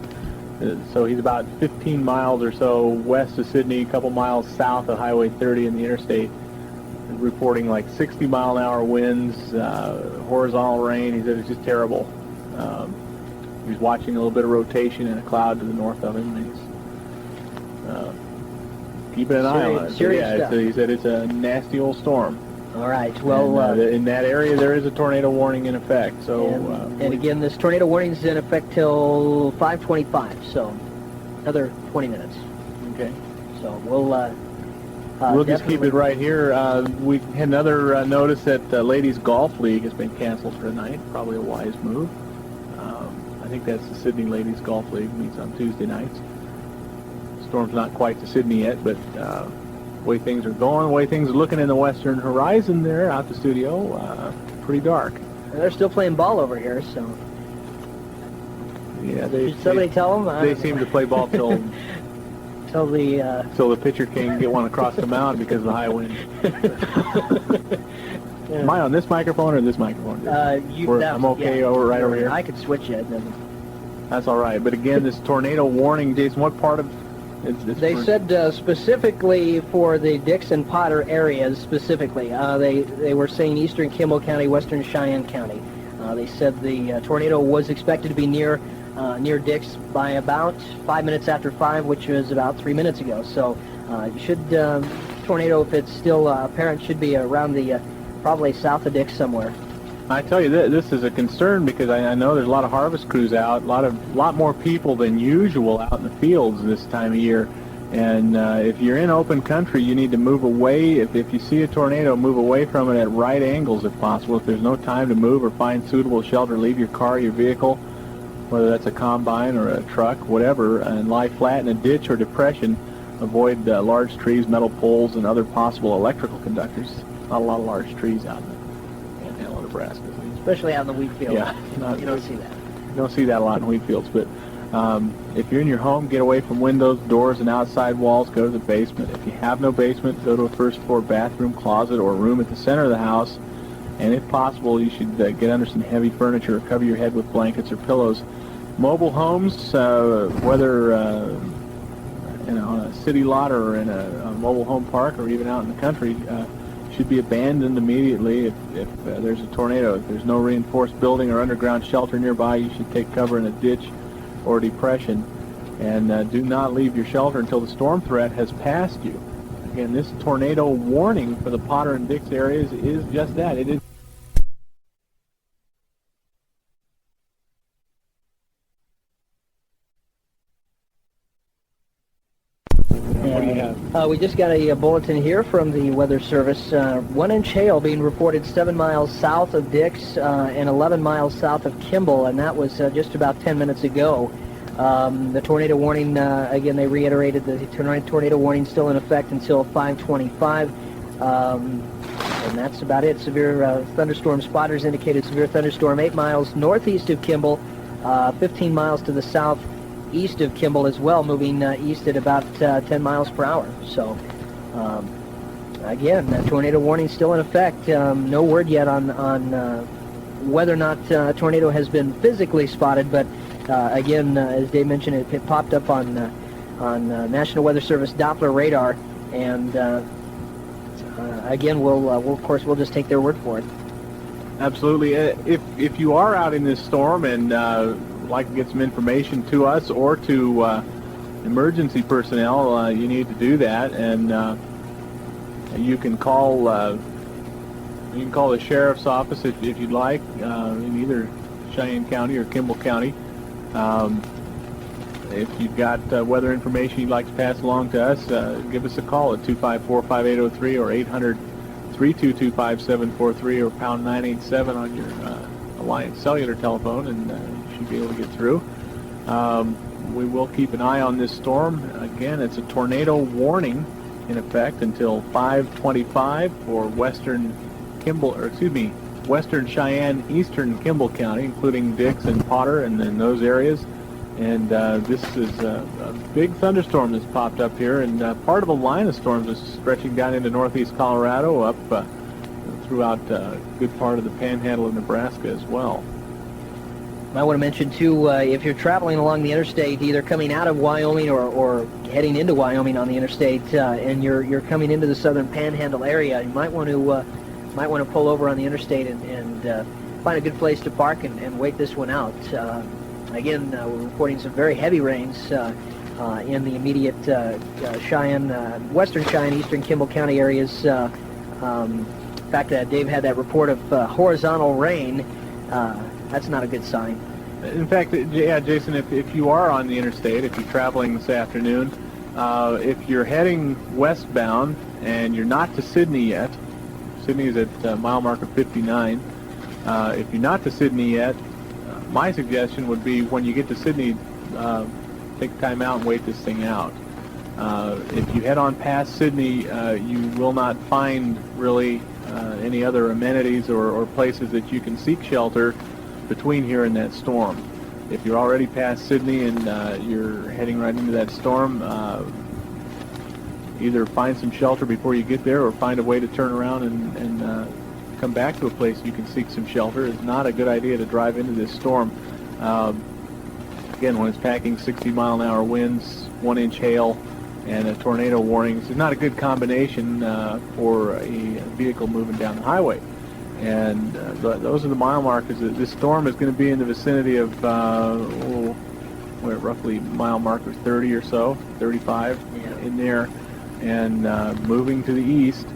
So he's about 15 miles or so west of Sydney, a couple miles south of Highway 30 in the interstate, reporting like 60-mile-an-hour winds, horizontal rain. He said it's just terrible. He's watching a little bit of rotation and a cloud to the north of him. And he's keeping an eye on it. So, yeah, he said it's a nasty old storm. All right. Well, and, in that area, there is a tornado warning in effect. So, and again, this tornado warning is in effect till 5:25. So, another 20 minutes. Okay. So we'll just keep it right here. We had another notice that Ladies Golf League has been canceled for tonight. Probably a wise move. I think that's the Sydney Ladies Golf League. Meets on Tuesday nights. Storm's not quite to Sydney yet, but the way things are going, the way things are looking in the western horizon there out the studio, pretty dark. And they're still playing ball over here, so. Yeah, Did somebody tell them? They seem to play ball till till the pitcher can't get one across the mound because of the high wind. Yeah. Am I on this microphone or this microphone? I'm okay right over here. I could switch it. That's all right. But again, this tornado warning, Jason, what part of they said specifically for the Dixon Potter areas specifically. They were saying eastern Kimball County, western Cheyenne County. They said the tornado was expected to be near Dix by about 5 minutes after 5, which was about 3 minutes ago. So tornado, if it's still apparent, should be around the probably south of Dix somewhere. I tell you, this is a concern because I know there's a lot of harvest crews out, a lot more people than usual out in the fields this time of year. And if you're in open country, you need to move away. If you see a tornado, move away from it at right angles if possible. If there's no time to move or find suitable shelter, leave your car, your vehicle, whether that's a combine or a truck, whatever, and lie flat in a ditch or depression. Avoid large trees, metal poles, and other possible electrical conductors. Not a lot of large trees out in the Panhandle of Nebraska. Especially out in the wheat field. Yeah. You don't see that. You don't see that a lot in wheat fields, but if you're in your home, get away from windows, doors, and outside walls. Go to the basement. If you have no basement, go to a first-floor bathroom, closet, or room at the center of the house. And if possible, you should get under some heavy furniture or cover your head with blankets or pillows. Mobile homes, whether on a city lot or in a mobile home park or even out in the country, should be abandoned immediately if there's a tornado. If there's no reinforced building or underground shelter nearby, you should take cover in a ditch or depression. And do not leave your shelter until the storm threat has passed you. Again, this tornado warning for the Potter and Dix areas is just that. It is. We just got a bulletin here from the Weather Service. 1-inch hail being reported 7 miles south of Dix and 11 miles south of Kimball, and that was just about 10 minutes ago. The tornado warning, again, they reiterated the tornado warning still in effect until 5:25. And that's about it. Severe thunderstorm spotters indicated severe thunderstorm 8 miles northeast of Kimball, 15 miles to the southeast of Kimball as well, moving east at about 10 miles per hour. So, again, tornado warning still in effect. No word yet on whether or not a tornado has been physically spotted, but again, as Dave mentioned, it popped up on National Weather Service Doppler radar, and again, we'll just take their word for it. Absolutely. If you are out in this storm and like to get some information to us or to emergency personnel, you need to do that, and you can call the sheriff's office if you'd like, in either Cheyenne County or Kimball County. If you've got weather information you'd like to pass along to us, give us a call at 254-5803 or 800-322-5743 or pound 987 on your Alliance Cellular telephone, and you should be able to get through. We will keep an eye on this storm. Again, it's a tornado warning in effect until 5:25 for western Cheyenne, eastern Kimball County, including Dix and Potter and in those areas. And this is a big thunderstorm that's popped up here, and part of a line of storms is stretching down into northeast Colorado, up throughout a good part of the panhandle of Nebraska as well. I want to mention, too, if you're traveling along the interstate, either coming out of Wyoming or heading into Wyoming on the interstate, and you're coming into the southern panhandle area, you might want to pull over on the interstate and find a good place to park and wait this one out. Again, we're reporting some very heavy rains in the immediate Cheyenne, western Cheyenne, eastern Kimball County areas. In fact, Dave had that report of horizontal rain. That's not a good sign. In fact, yeah, Jason, if you are on the interstate, if you're traveling this afternoon, if you're heading westbound and you're not to Sydney yet, Sydney is at mile marker 59. If you're not to Sydney yet, my suggestion would be when you get to Sydney, take time out and wait this thing out. If you head on past Sydney, you will not find really any other amenities or places that you can seek shelter between here and that storm. If you're already past Sydney and you're heading right into that storm, either find some shelter before you get there or find a way to turn around and come back to a place you can seek some shelter. It's not a good idea to drive into this storm. Again, when it's packing 60-mile-an-hour winds, 1-inch hail, and a tornado warning, it's not a good combination for a vehicle moving down the highway. And those are the mile markers. This storm is going to be in the vicinity of roughly mile marker 30 or so, 35 in there, and moving to the east.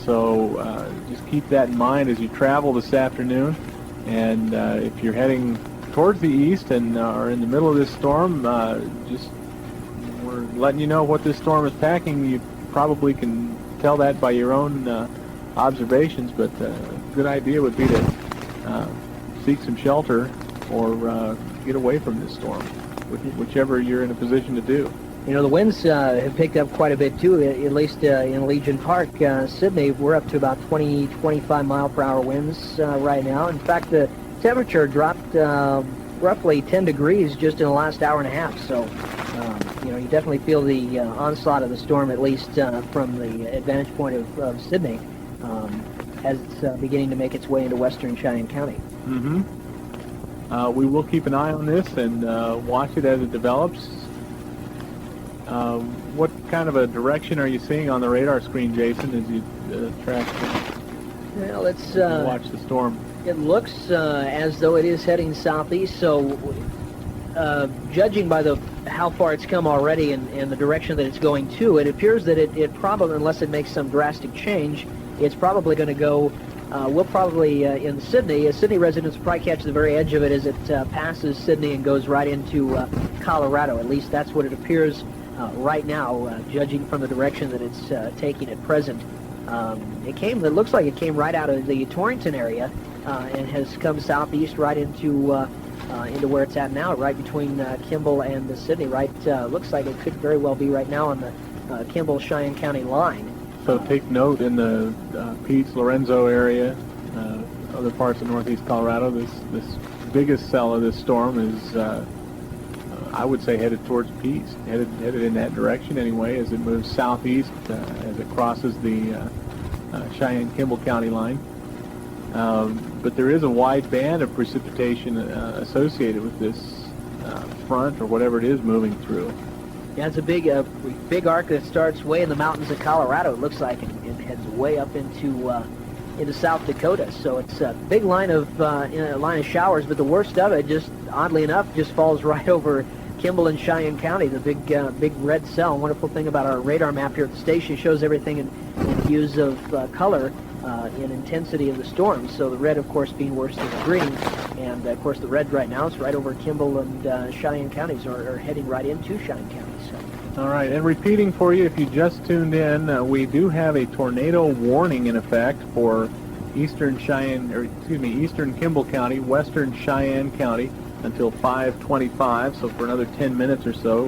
So just keep that in mind as you travel this afternoon. And if you're heading towards the east and are in the middle of this storm, just we're letting you know what this storm is packing. You probably can tell that by your own observations, but a good idea would be to seek some shelter or get away from this storm, whichever you're in a position to do. You know, the winds have picked up quite a bit, too, at least in Legion Park. Sydney, we're up to about 20, 25 mile per hour winds right now. In fact, the temperature dropped roughly 10 degrees just in the last hour and a half. So, you know, you definitely feel the onslaught of the storm, at least from the advantage point of Sydney, as it's beginning to make its way into western Cheyenne County. Mm-hmm. We will keep an eye on this and watch it as it develops. What kind of a direction are you seeing on the radar screen, Jason, as you track? Well, let's watch the storm. It looks as though it is heading southeast. So, judging by how far it's come already and the direction that it's going to, it appears that it probably, unless it makes some drastic change, it's probably going to go. We'll probably in Sydney. Sydney residents will probably catch the very edge of it as it passes Sydney and goes right into Colorado. At least that's what it appears. Right now, judging from the direction that it's taking at present. It looks like it came right out of the Torrington area and has come southeast right into where it's at now, right between Kimball and the Sydney. Right, looks like it could very well be right now on the Kimball-Cheyenne County line. So take note in the Pete's, Lorenzo area, other parts of northeast Colorado, this biggest cell of this storm is, I would say, headed towards Pete's, headed in that direction anyway, as it moves southeast, as it crosses the Cheyenne-Kimball County line. But there is a wide band of precipitation associated with this front, or whatever it is, moving through. Yeah, it's a big arc that starts way in the mountains of Colorado, it looks like, and heads way up into South Dakota. So it's a big line of showers, but the worst of it, just oddly enough, just falls right over Kimball and Cheyenne County. The big red cell. Wonderful thing about our radar map here at the station, shows everything in hues of color in intensity of the storm. So the red, of course, being worse than the green, and of course the red right now is right over Kimball and Cheyenne counties, or heading right into Cheyenne County. So. All right, and repeating for you, if you just tuned in, we do have a tornado warning in effect for eastern Kimball County, western Cheyenne County until 5:25. So for another 10 minutes or so,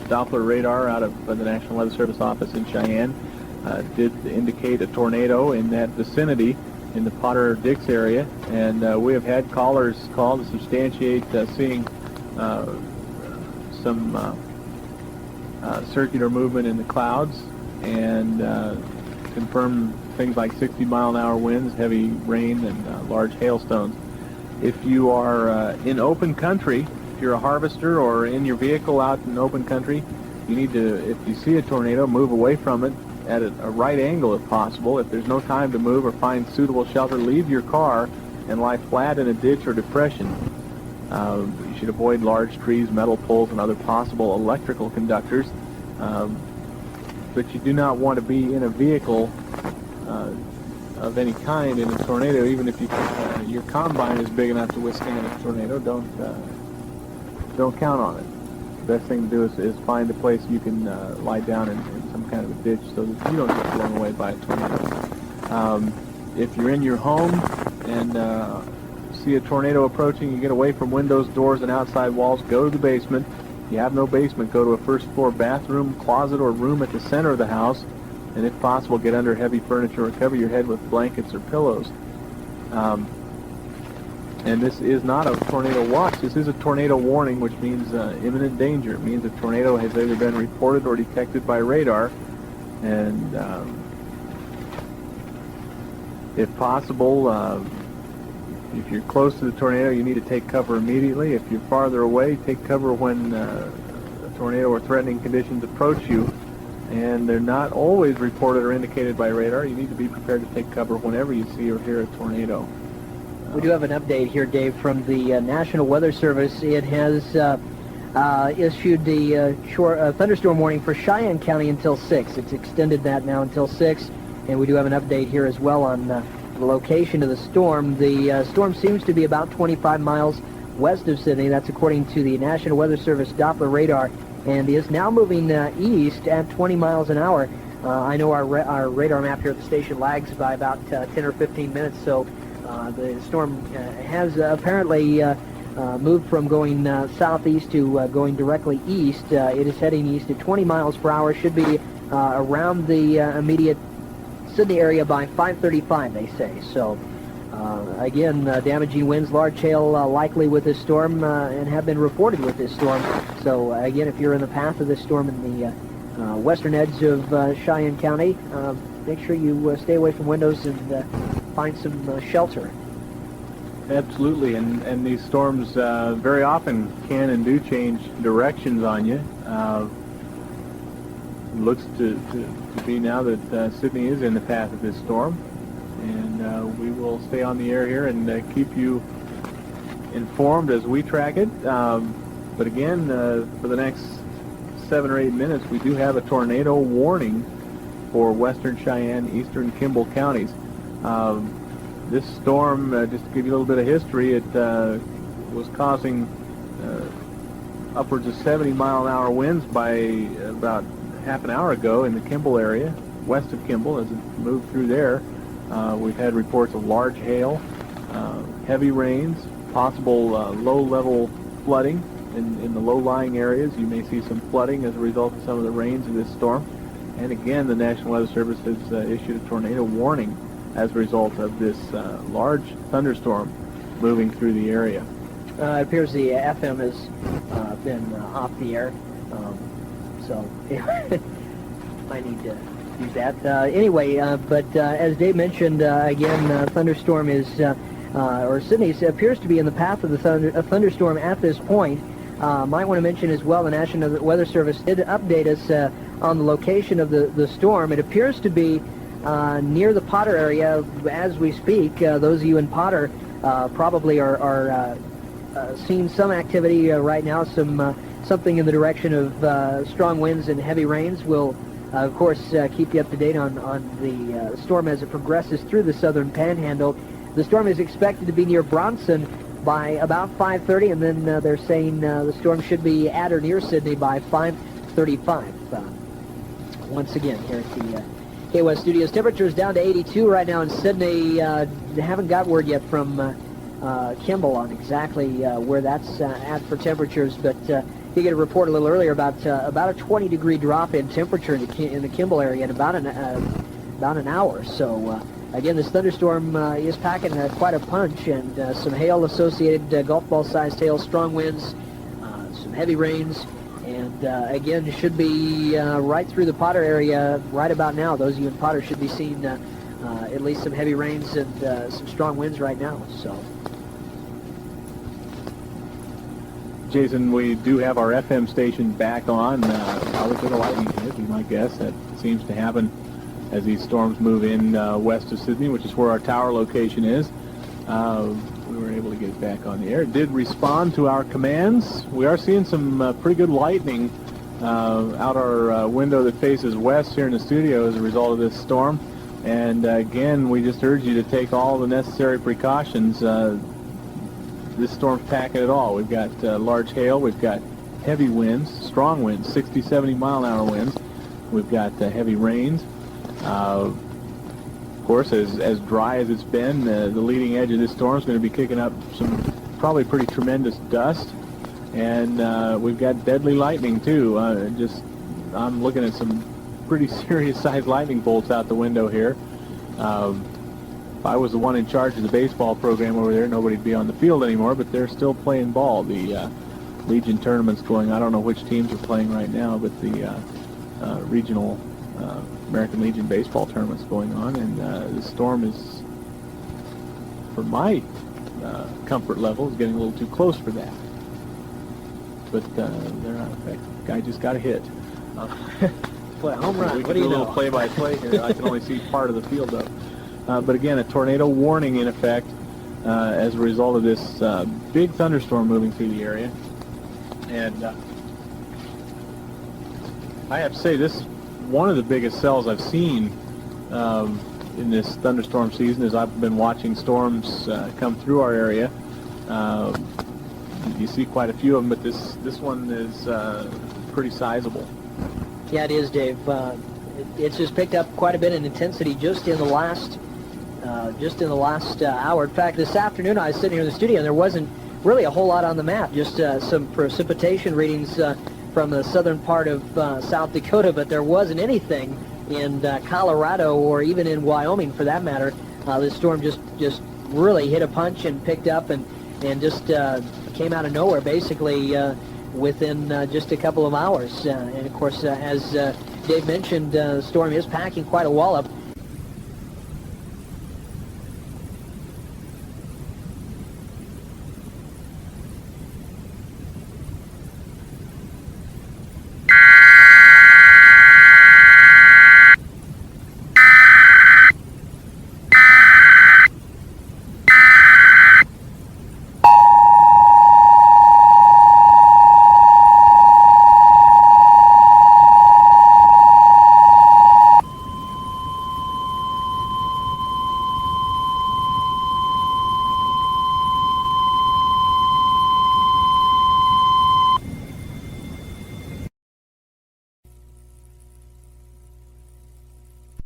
Doppler radar out of the National Weather Service office in Cheyenne did indicate a tornado in that vicinity in the Potter-Dix area, and we have had callers call to substantiate seeing some circular movement in the clouds, and confirm things like 60-mile-an-hour winds, heavy rain, and large hailstones. If you are in open country, if you're a harvester or in your vehicle out in open country, you need to, if you see a tornado, move away from it at a right angle if possible. If there's no time to move or find suitable shelter, leave your car and lie flat in a ditch or depression. You should avoid large trees, metal poles, and other possible electrical conductors. But you do not want to be in a vehicle of any kind in a tornado, even if your combine is big enough to withstand a tornado. Don't count on it. The best thing to do is find a place you can lie down in some kind of a ditch so that you don't get blown away by a tornado. If you're in your home and see a tornado approaching, you get away from windows, doors, and outside walls, go to the basement. If you have no basement, go to a first-floor bathroom, closet, or room at the center of the house, and if possible, get under heavy furniture or cover your head with blankets or pillows. And this is not a tornado watch. This is a tornado warning, which means imminent danger. It means a tornado has either been reported or detected by radar, and if possible, if you're close to the tornado, you need to take cover immediately. If you're farther away, take cover when a tornado or threatening conditions approach you, and they're not always reported or indicated by radar. You need to be prepared to take cover whenever you see or hear a tornado. We do have an update here, Dave, from the National Weather Service. It has issued the thunderstorm warning for Cheyenne County until 6. It's extended that now until 6, and we do have an update here as well on the location of the storm. The storm seems to be about 25 miles west of Sydney. That's according to the National Weather Service Doppler radar, and is now moving east at 20 miles an hour. I know our radar map here at the station lags by about 10 or 15 minutes, so the storm has apparently moved from going southeast to going directly east. It is heading east at 20 miles per hour. Should be around the immediate Sydney area by 5:35, they say. So, again, damaging winds, large hail likely with this storm, and have been reported with this storm. So, again, if you're in the path of this storm in the western edge of Cheyenne County, make sure you stay away from windows and find some shelter. Absolutely, and these storms very often can and do change directions on you. Looks to be now that Sydney is in the path of this storm, and we will stay on the air here and keep you informed as we track it. But again, for the next 7 or 8 minutes, we do have a tornado warning for western Cheyenne, eastern Kimball counties. This storm, just to give you a little bit of history, it was causing upwards of 70-mile-an-hour winds by about half an hour ago in the Kimball area, west of Kimball. As it moved through there, we've had reports of large hail, heavy rains, possible low-level flooding in the low-lying areas. You may see some flooding as a result of some of the rains of this storm. And again, the National Weather Service has issued a tornado warning as a result of this large thunderstorm moving through the area. It appears the FM has been off the air, so I need to use that. Anyway, but as Dave mentioned, again, thunderstorm is, or Sydney appears to be in the path of the thunderstorm at this point. Might want to mention as well, the National Weather Service did update us on the location of the storm. It appears to be near the Potter area as we speak. Those of you in Potter probably are seeing some activity right now, something in the direction of strong winds and heavy rains. We'll, of course, keep you up to date on the storm as it progresses through the southern panhandle. The storm is expected to be near Bronson by about 5:30, and then they're saying the storm should be at or near Sydney by 5:35. Once again, here at the Key West Studios, temperatures down to 82 right now in Sydney. Haven't got word yet from Kimball on exactly where that's at for temperatures, but you get a report a little earlier about a 20-degree drop in temperature in the Kimball area in about an hour. So again, this thunderstorm is packing quite a punch, and some hail associated, golf ball-sized hail, strong winds, some heavy rains, and again, should be right through the Potter area right about now. Those of you in Potter should be seeing at least some heavy rains and some strong winds right now. So, Jason, we do have our FM station back on. Probably for the lightning hit, be my guess. That seems to happen as these storms move in west of Sydney, which is where our tower location is. We were able to get it back on the air. It did respond to our commands. We are seeing some pretty good lightning out our window that faces west here in the studio as a result of this storm. And again, we just urge you to take all the necessary precautions. This storm's packing it all. We've got large hail. We've got heavy winds, strong winds, 60, 70 mile-an-hour winds. We've got heavy rains. Of course, as dry as it's been, the leading edge of this storm is going to be kicking up some probably pretty tremendous dust. And we've got deadly lightning, too. I'm looking at some pretty serious-sized lightning bolts out the window here. If I was the one in charge of the baseball program over there, nobody'd be on the field anymore, but they're still playing ball. The Legion tournament's going. I don't know which teams are playing right now, but the regional American Legion baseball tournament's going on, and the storm is, for my comfort level, is getting a little too close for that. But they're not effective. Guy just got a hit. Play a home run. We What can do you do a know? little play-by-play here. I can only see part of the field up. But again, a tornado warning in effect as a result of this big thunderstorm moving through the area. And I have to say, this one of the biggest cells I've seen in this thunderstorm season as I've been watching storms come through our area. You see quite a few of them, but this one is pretty sizable. Yeah, it is, Dave. It's just picked up quite a bit in intensity just in the last hour. In fact, this afternoon I was sitting here in the studio and there wasn't really a whole lot on the map. Just some precipitation readings from the southern part of South Dakota, but there wasn't anything in Colorado or even in Wyoming, for that matter. This storm just really hit a punch and picked up and just came out of nowhere, basically within just a couple of hours. And of course, as Dave mentioned, the storm is packing quite a wallop.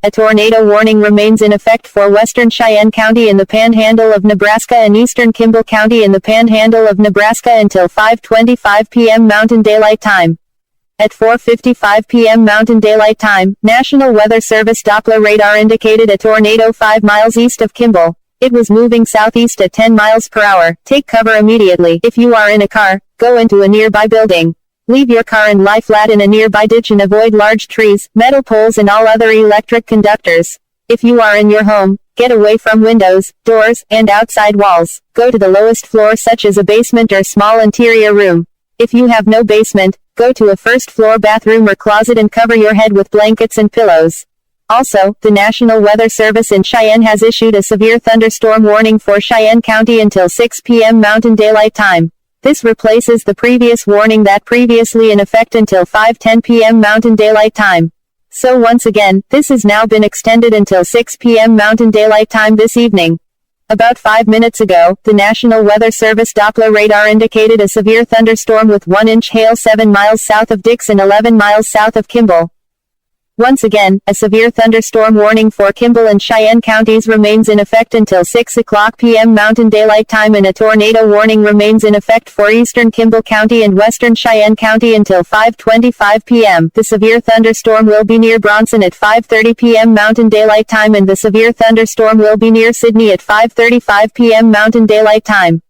A tornado warning remains in effect for western Cheyenne County in the Panhandle of Nebraska and eastern Kimball County in the Panhandle of Nebraska until 5:25 p.m. Mountain Daylight Time. At 4:55 p.m. Mountain Daylight Time, National Weather Service Doppler radar indicated a tornado 5 miles east of Kimball. It was moving southeast at 10 miles per hour. Take cover immediately. If you are in a car, go into a nearby building. Leave your car and lie flat in a nearby ditch and avoid large trees, metal poles and all other electric conductors. If you are in your home, get away from windows, doors, and outside walls. Go to the lowest floor such as a basement or small interior room. If you have no basement, go to a first-floor bathroom or closet and cover your head with blankets and pillows. Also, the National Weather Service in Cheyenne has issued a severe thunderstorm warning for Cheyenne County until 6 p.m. Mountain Daylight Time. This replaces the previous warning that previously in effect until 5:10 p.m. Mountain Daylight Time. So once again, this has now been extended until 6 p.m. Mountain Daylight Time this evening. About 5 minutes ago, the National Weather Service Doppler radar indicated a severe thunderstorm with 1-inch hail 7 miles south of Dix and 11 miles south of Kimball. Once again, a severe thunderstorm warning for Kimball and Cheyenne counties remains in effect until 6 o'clock p.m. Mountain Daylight Time, and a tornado warning remains in effect for eastern Kimball County and western Cheyenne County until 5:25 p.m. The severe thunderstorm will be near Bronson at 5:30 p.m. Mountain Daylight Time, and the severe thunderstorm will be near Sydney at 5:35 p.m. Mountain Daylight Time.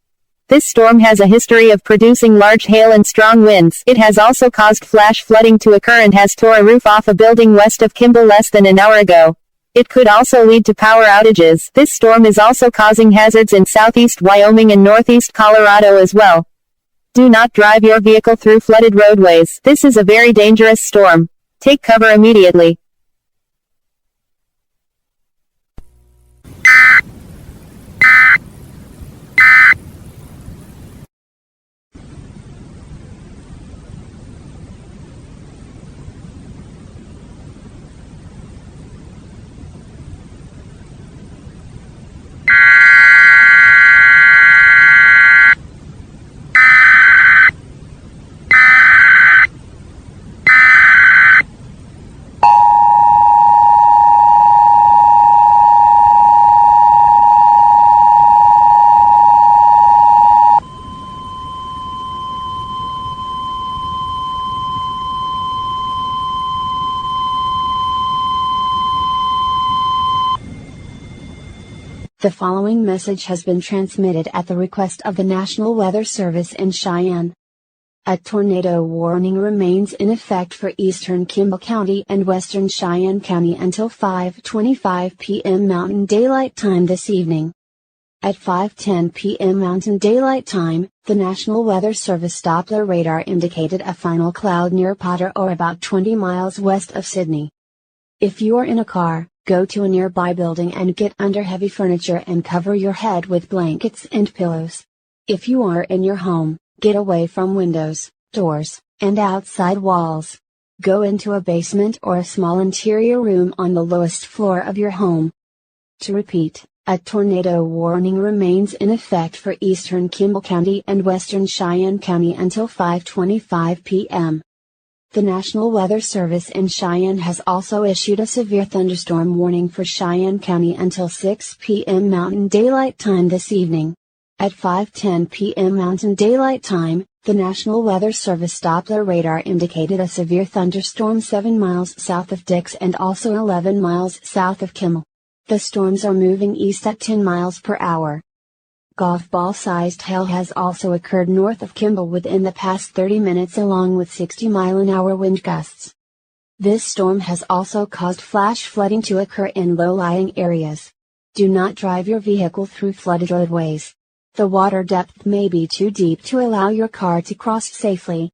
This storm has a history of producing large hail and strong winds. It has also caused flash flooding to occur and has tore a roof off a building west of Kimball less than an hour ago. It could also lead to power outages. This storm is also causing hazards in southeast Wyoming and northeast Colorado as well. Do not drive your vehicle through flooded roadways. This is a very dangerous storm. Take cover immediately. The following message has been transmitted at the request of the National Weather Service in Cheyenne. A tornado warning remains in effect for eastern Kimball County and western Cheyenne County until 5:25 p.m. Mountain Daylight Time this evening. At 5:10 p.m. Mountain Daylight Time, the National Weather Service Doppler radar indicated a final cloud near Potter or about 20 miles west of Sydney. If you are in a car, go to a nearby building and get under heavy furniture and cover your head with blankets and pillows. If you are in your home, get away from windows, doors, and outside walls. Go into a basement or a small interior room on the lowest floor of your home. To repeat, a tornado warning remains in effect for eastern Kimball County and western Cheyenne County until 5:25 p.m. The National Weather Service in Cheyenne has also issued a severe thunderstorm warning for Cheyenne County until 6 p.m. Mountain Daylight Time this evening. At 5:10 p.m. Mountain Daylight Time, the National Weather Service Doppler radar indicated a severe thunderstorm 7 miles south of Dix and also 11 miles south of Kimball. The storms are moving east at 10 miles per hour. Golf ball-sized hail has also occurred north of Kimball within the past 30 minutes along with 60-mile-an-hour wind gusts. This storm has also caused flash flooding to occur in low-lying areas. Do not drive your vehicle through flooded roadways. The water depth may be too deep to allow your car to cross safely.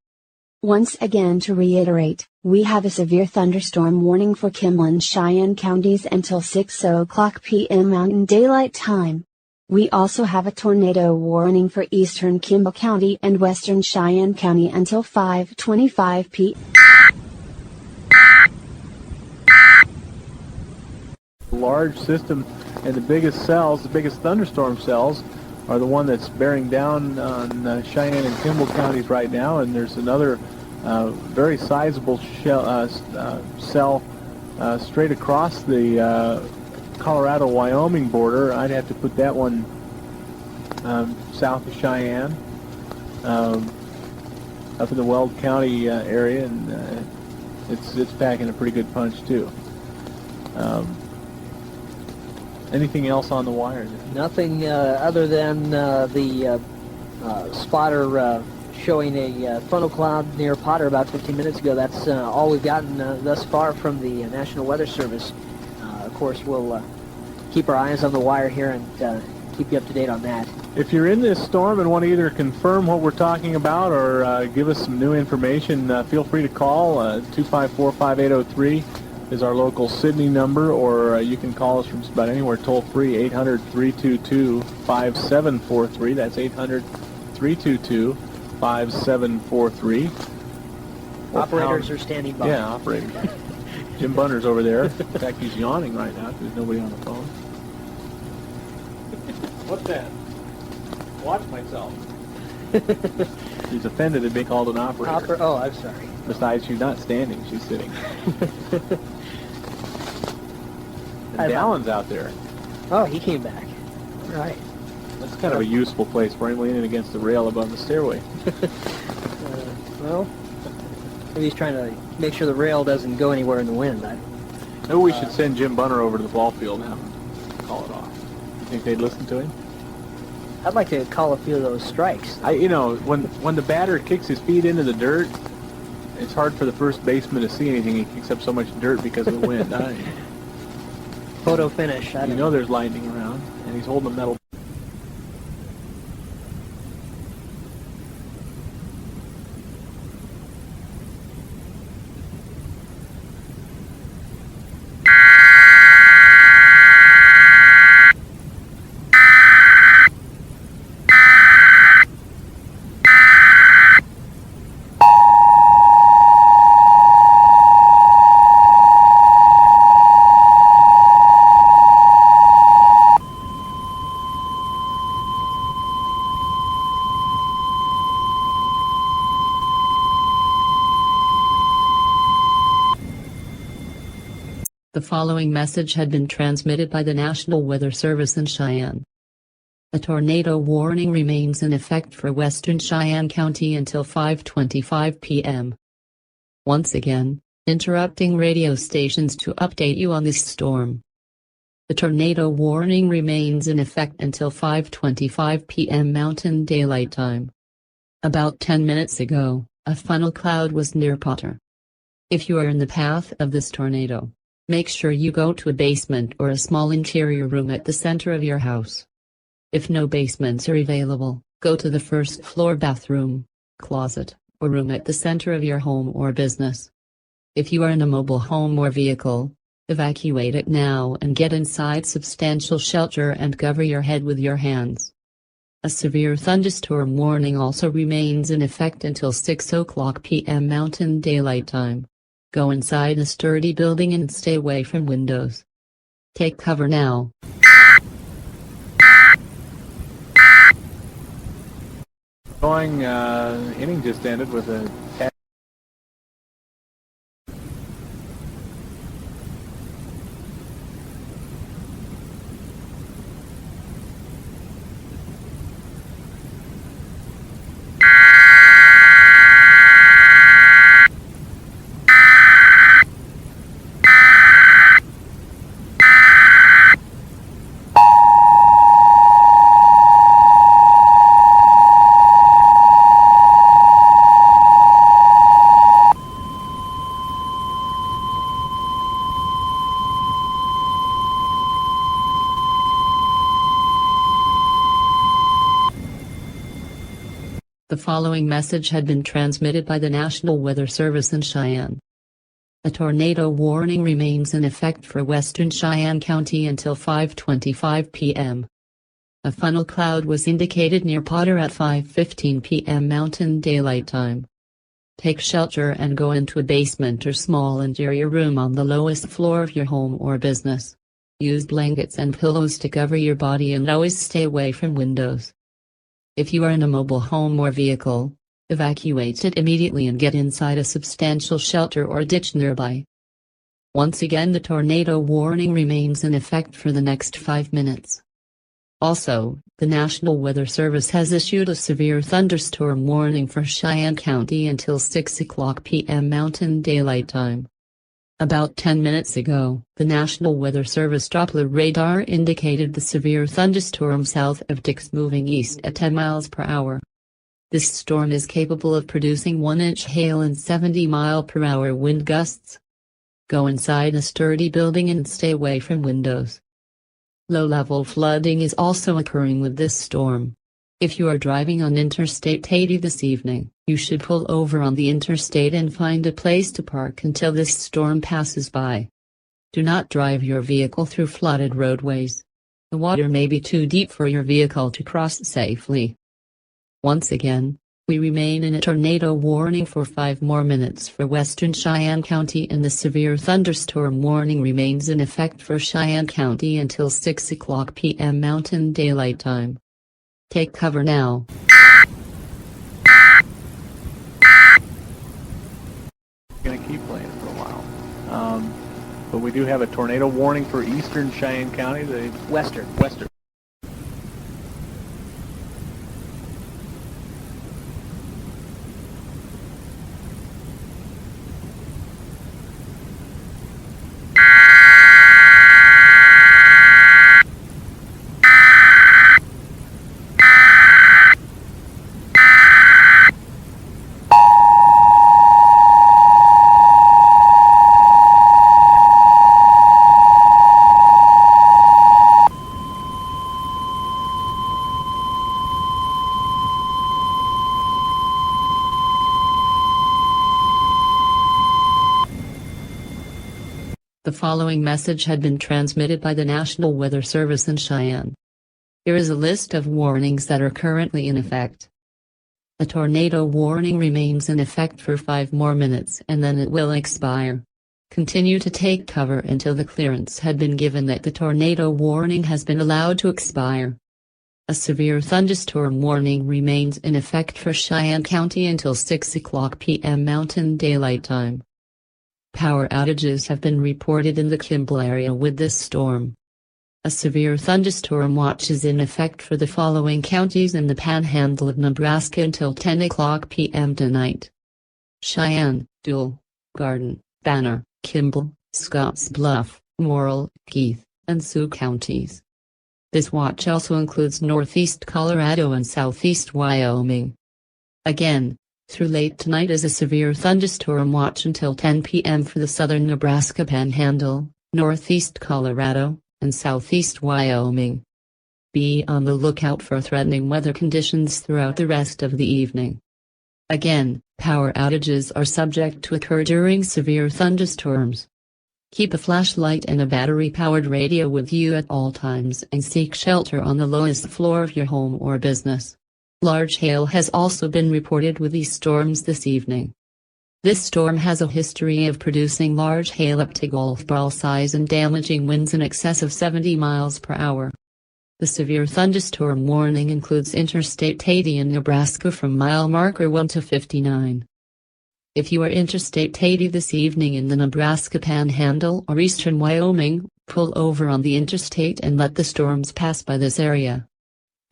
Once again, to reiterate, we have a severe thunderstorm warning for Kimball and Cheyenne counties until 6 o'clock p.m. Mountain Daylight Time. We also have a tornado warning for eastern Kimball County and western Cheyenne County until 5:25 p.m. Large system, and the biggest cells, the biggest thunderstorm cells, are the one that's bearing down on Cheyenne and Kimball counties right now, and there's another very sizable cell straight across the Colorado-Wyoming border. I'd have to put that one south of Cheyenne. up in the Weld County area, and it's packing a pretty good punch too. Anything else on the wire? Nothing other than the spotter showing a frontal cloud near Potter about 15 minutes ago. That's all we've gotten thus far from the National Weather Service. Of course, we'll keep our eyes on the wire here and keep you up to date on that. If you're in this storm and want to either confirm what we're talking about or give us some new information, feel free to call. 254-5803 is our local Sydney number, or you can call us from about anywhere toll-free, 800-322-5743. That's 800-322-5743. Operators are standing by. Yeah, operators. Jim Bunner's over there. In fact, he's yawning right now because there's nobody on the phone. What's that? Watch myself. She's offended at being called an operator. Oh, I'm sorry. Besides, she's not standing, she's sitting. And Dallin's out there. Oh, he came back. All right. That's kind of a useful place for him, leaning against the rail above the stairway. Well, maybe he's trying to make sure the rail doesn't go anywhere in the wind. Maybe we should send Jim Bunner over to the ball field and have him call it off. You think they'd listen to him? I'd like to call a few of those strikes. When the batter kicks his feet into the dirt, it's hard for the first baseman to see anything. He kicks up so much dirt because of the wind. Photo finish. You know there's lightning around, and he's holding a metal. The following message had been transmitted by the National Weather Service in Cheyenne. A tornado warning remains in effect for western Cheyenne County until 5:25 p.m. Once again, interrupting radio stations to update you on this storm. The tornado warning remains in effect until 5:25 p.m. Mountain Daylight Time. About 10 minutes ago, a funnel cloud was near Potter. If you are in the path of this tornado, make sure you go to a basement or a small interior room at the center of your house. If no basements are available, go to the first floor bathroom, closet, or room at the center of your home or business. If you are in a mobile home or vehicle, evacuate it now and get inside substantial shelter and cover your head with your hands. A severe thunderstorm warning also remains in effect until 6:00 p.m. Mountain Daylight Time. Go inside a sturdy building and stay away from windows. Take cover now. Inning just ended with a The following message had been transmitted by the National Weather Service in Cheyenne. A tornado warning remains in effect for western Cheyenne County until 5:25 p.m. A funnel cloud was indicated near Potter at 5:15 p.m. Mountain Daylight Time. Take shelter and go into a basement or small interior room on the lowest floor of your home or business. Use blankets and pillows to cover your body and always stay away from windows. If you are in a mobile home or vehicle, evacuate it immediately and get inside a substantial shelter or ditch nearby. Once again, the tornado warning remains in effect for the next 5 minutes. Also, the National Weather Service has issued a severe thunderstorm warning for Cheyenne County until 6 o'clock p.m. Mountain Daylight Time. About 10 minutes ago, the National Weather Service Doppler radar indicated the severe thunderstorm south of Dix moving east at 10 miles per hour. This storm is capable of producing 1-inch hail and 70-mile-per-hour wind gusts. Go inside a sturdy building and stay away from windows. Low-level flooding is also occurring with this storm. If you are driving on Interstate 80 this evening, you should pull over on the interstate and find a place to park until this storm passes by. Do not drive your vehicle through flooded roadways. The water may be too deep for your vehicle to cross safely. Once again, we remain in a tornado warning for 5 more minutes for western Cheyenne County, and the severe thunderstorm warning remains in effect for Cheyenne County until 6 o'clock p.m. Mountain Daylight Time. Take cover now. Going to keep playing for a while. But we do have a tornado warning for eastern Cheyenne County, the western. The following message had been transmitted by the National Weather Service in Cheyenne. Here is a list of warnings that are currently in effect. A tornado warning remains in effect for 5 more minutes and then it will expire. Continue to take cover until the clearance had been given that the tornado warning has been allowed to expire. A severe thunderstorm warning remains in effect for Cheyenne County until 6 o'clock p.m. Mountain Daylight Time. Power outages have been reported in the Kimball area with this storm. A severe thunderstorm watch is in effect for the following counties in the panhandle of Nebraska until 10 o'clock p.m. tonight: Cheyenne, Dual, Garden, Banner, Kimball, Scottsbluff, Morrill, Keith, and Sioux counties. This watch also includes northeast Colorado and southeast Wyoming. Again, through late tonight is a severe thunderstorm watch until 10 p.m. for the southern Nebraska Panhandle, northeast Colorado, and southeast Wyoming. Be on the lookout for threatening weather conditions throughout the rest of the evening. Again, power outages are subject to occur during severe thunderstorms. Keep a flashlight and a battery-powered radio with you at all times and seek shelter on the lowest floor of your home or business. Large hail has also been reported with these storms this evening. This storm has a history of producing large hail up to golf ball size and damaging winds in excess of 70 miles per hour. The severe thunderstorm warning includes Interstate 80 in Nebraska from mile marker 1 to 59. If you are Interstate 80 this evening in the Nebraska Panhandle or eastern Wyoming, pull over on the interstate and let the storms pass by this area.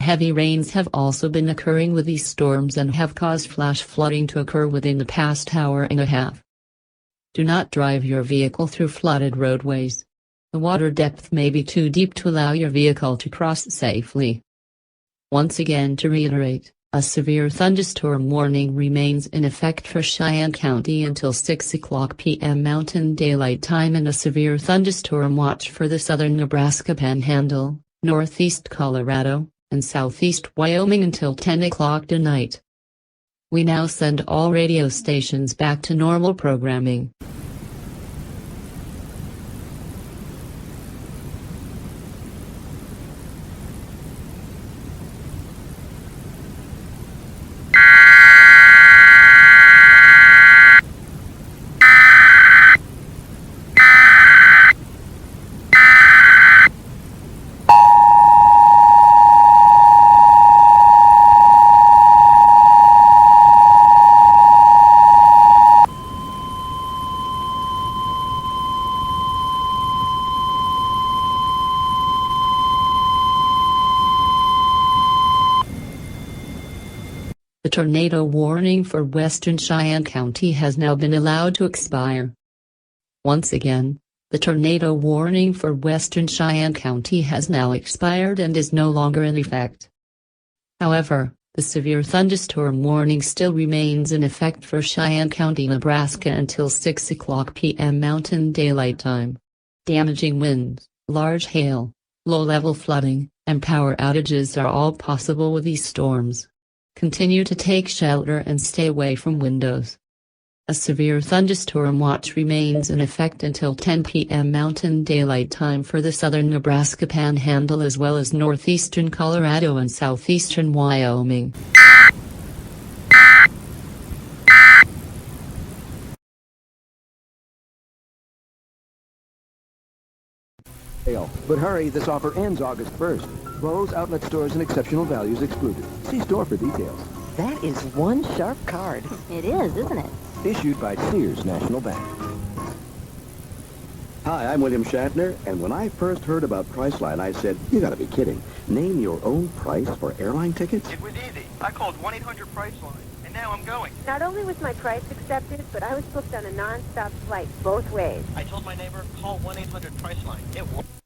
Heavy rains have also been occurring with these storms and have caused flash flooding to occur within the past hour and a half. Do not drive your vehicle through flooded roadways. The water depth may be too deep to allow your vehicle to cross safely. Once again, to reiterate, a severe thunderstorm warning remains in effect for Cheyenne County until 6 o'clock p.m. Mountain Daylight Time, and a severe thunderstorm watch for the southern Nebraska Panhandle, northeast Colorado, and southeast Wyoming until 10 o'clock tonight. We now send all radio stations back to normal programming. The tornado warning for Western Cheyenne County has now been allowed to expire. Once again, the tornado warning for Western Cheyenne County has now expired and is no longer in effect. However, the severe thunderstorm warning still remains in effect for Cheyenne County, Nebraska until 6 o'clock p.m. Mountain Daylight Time. Damaging winds, large hail, low-level flooding, and power outages are all possible with these storms. Continue to take shelter and stay away from windows. A severe thunderstorm watch remains in effect until 10 p.m. Mountain Daylight Time for the southern Nebraska Panhandle as well as northeastern Colorado and southeastern Wyoming. But hurry, this offer ends August 1st. Lowe's outlet stores and exceptional values excluded. See store for details. That is one sharp card. It is, isn't it? Issued by Sears National Bank. Hi, I'm William Shatner, and when I first heard about Priceline, I said, you gotta be kidding. Name your own price for airline tickets? It was easy. I called 1-800-PRICELINE, and now I'm going. Not only was my price accepted, but I was booked on a non-stop flight both ways. I told my neighbor, call 1-800-PRICELINE. It worked.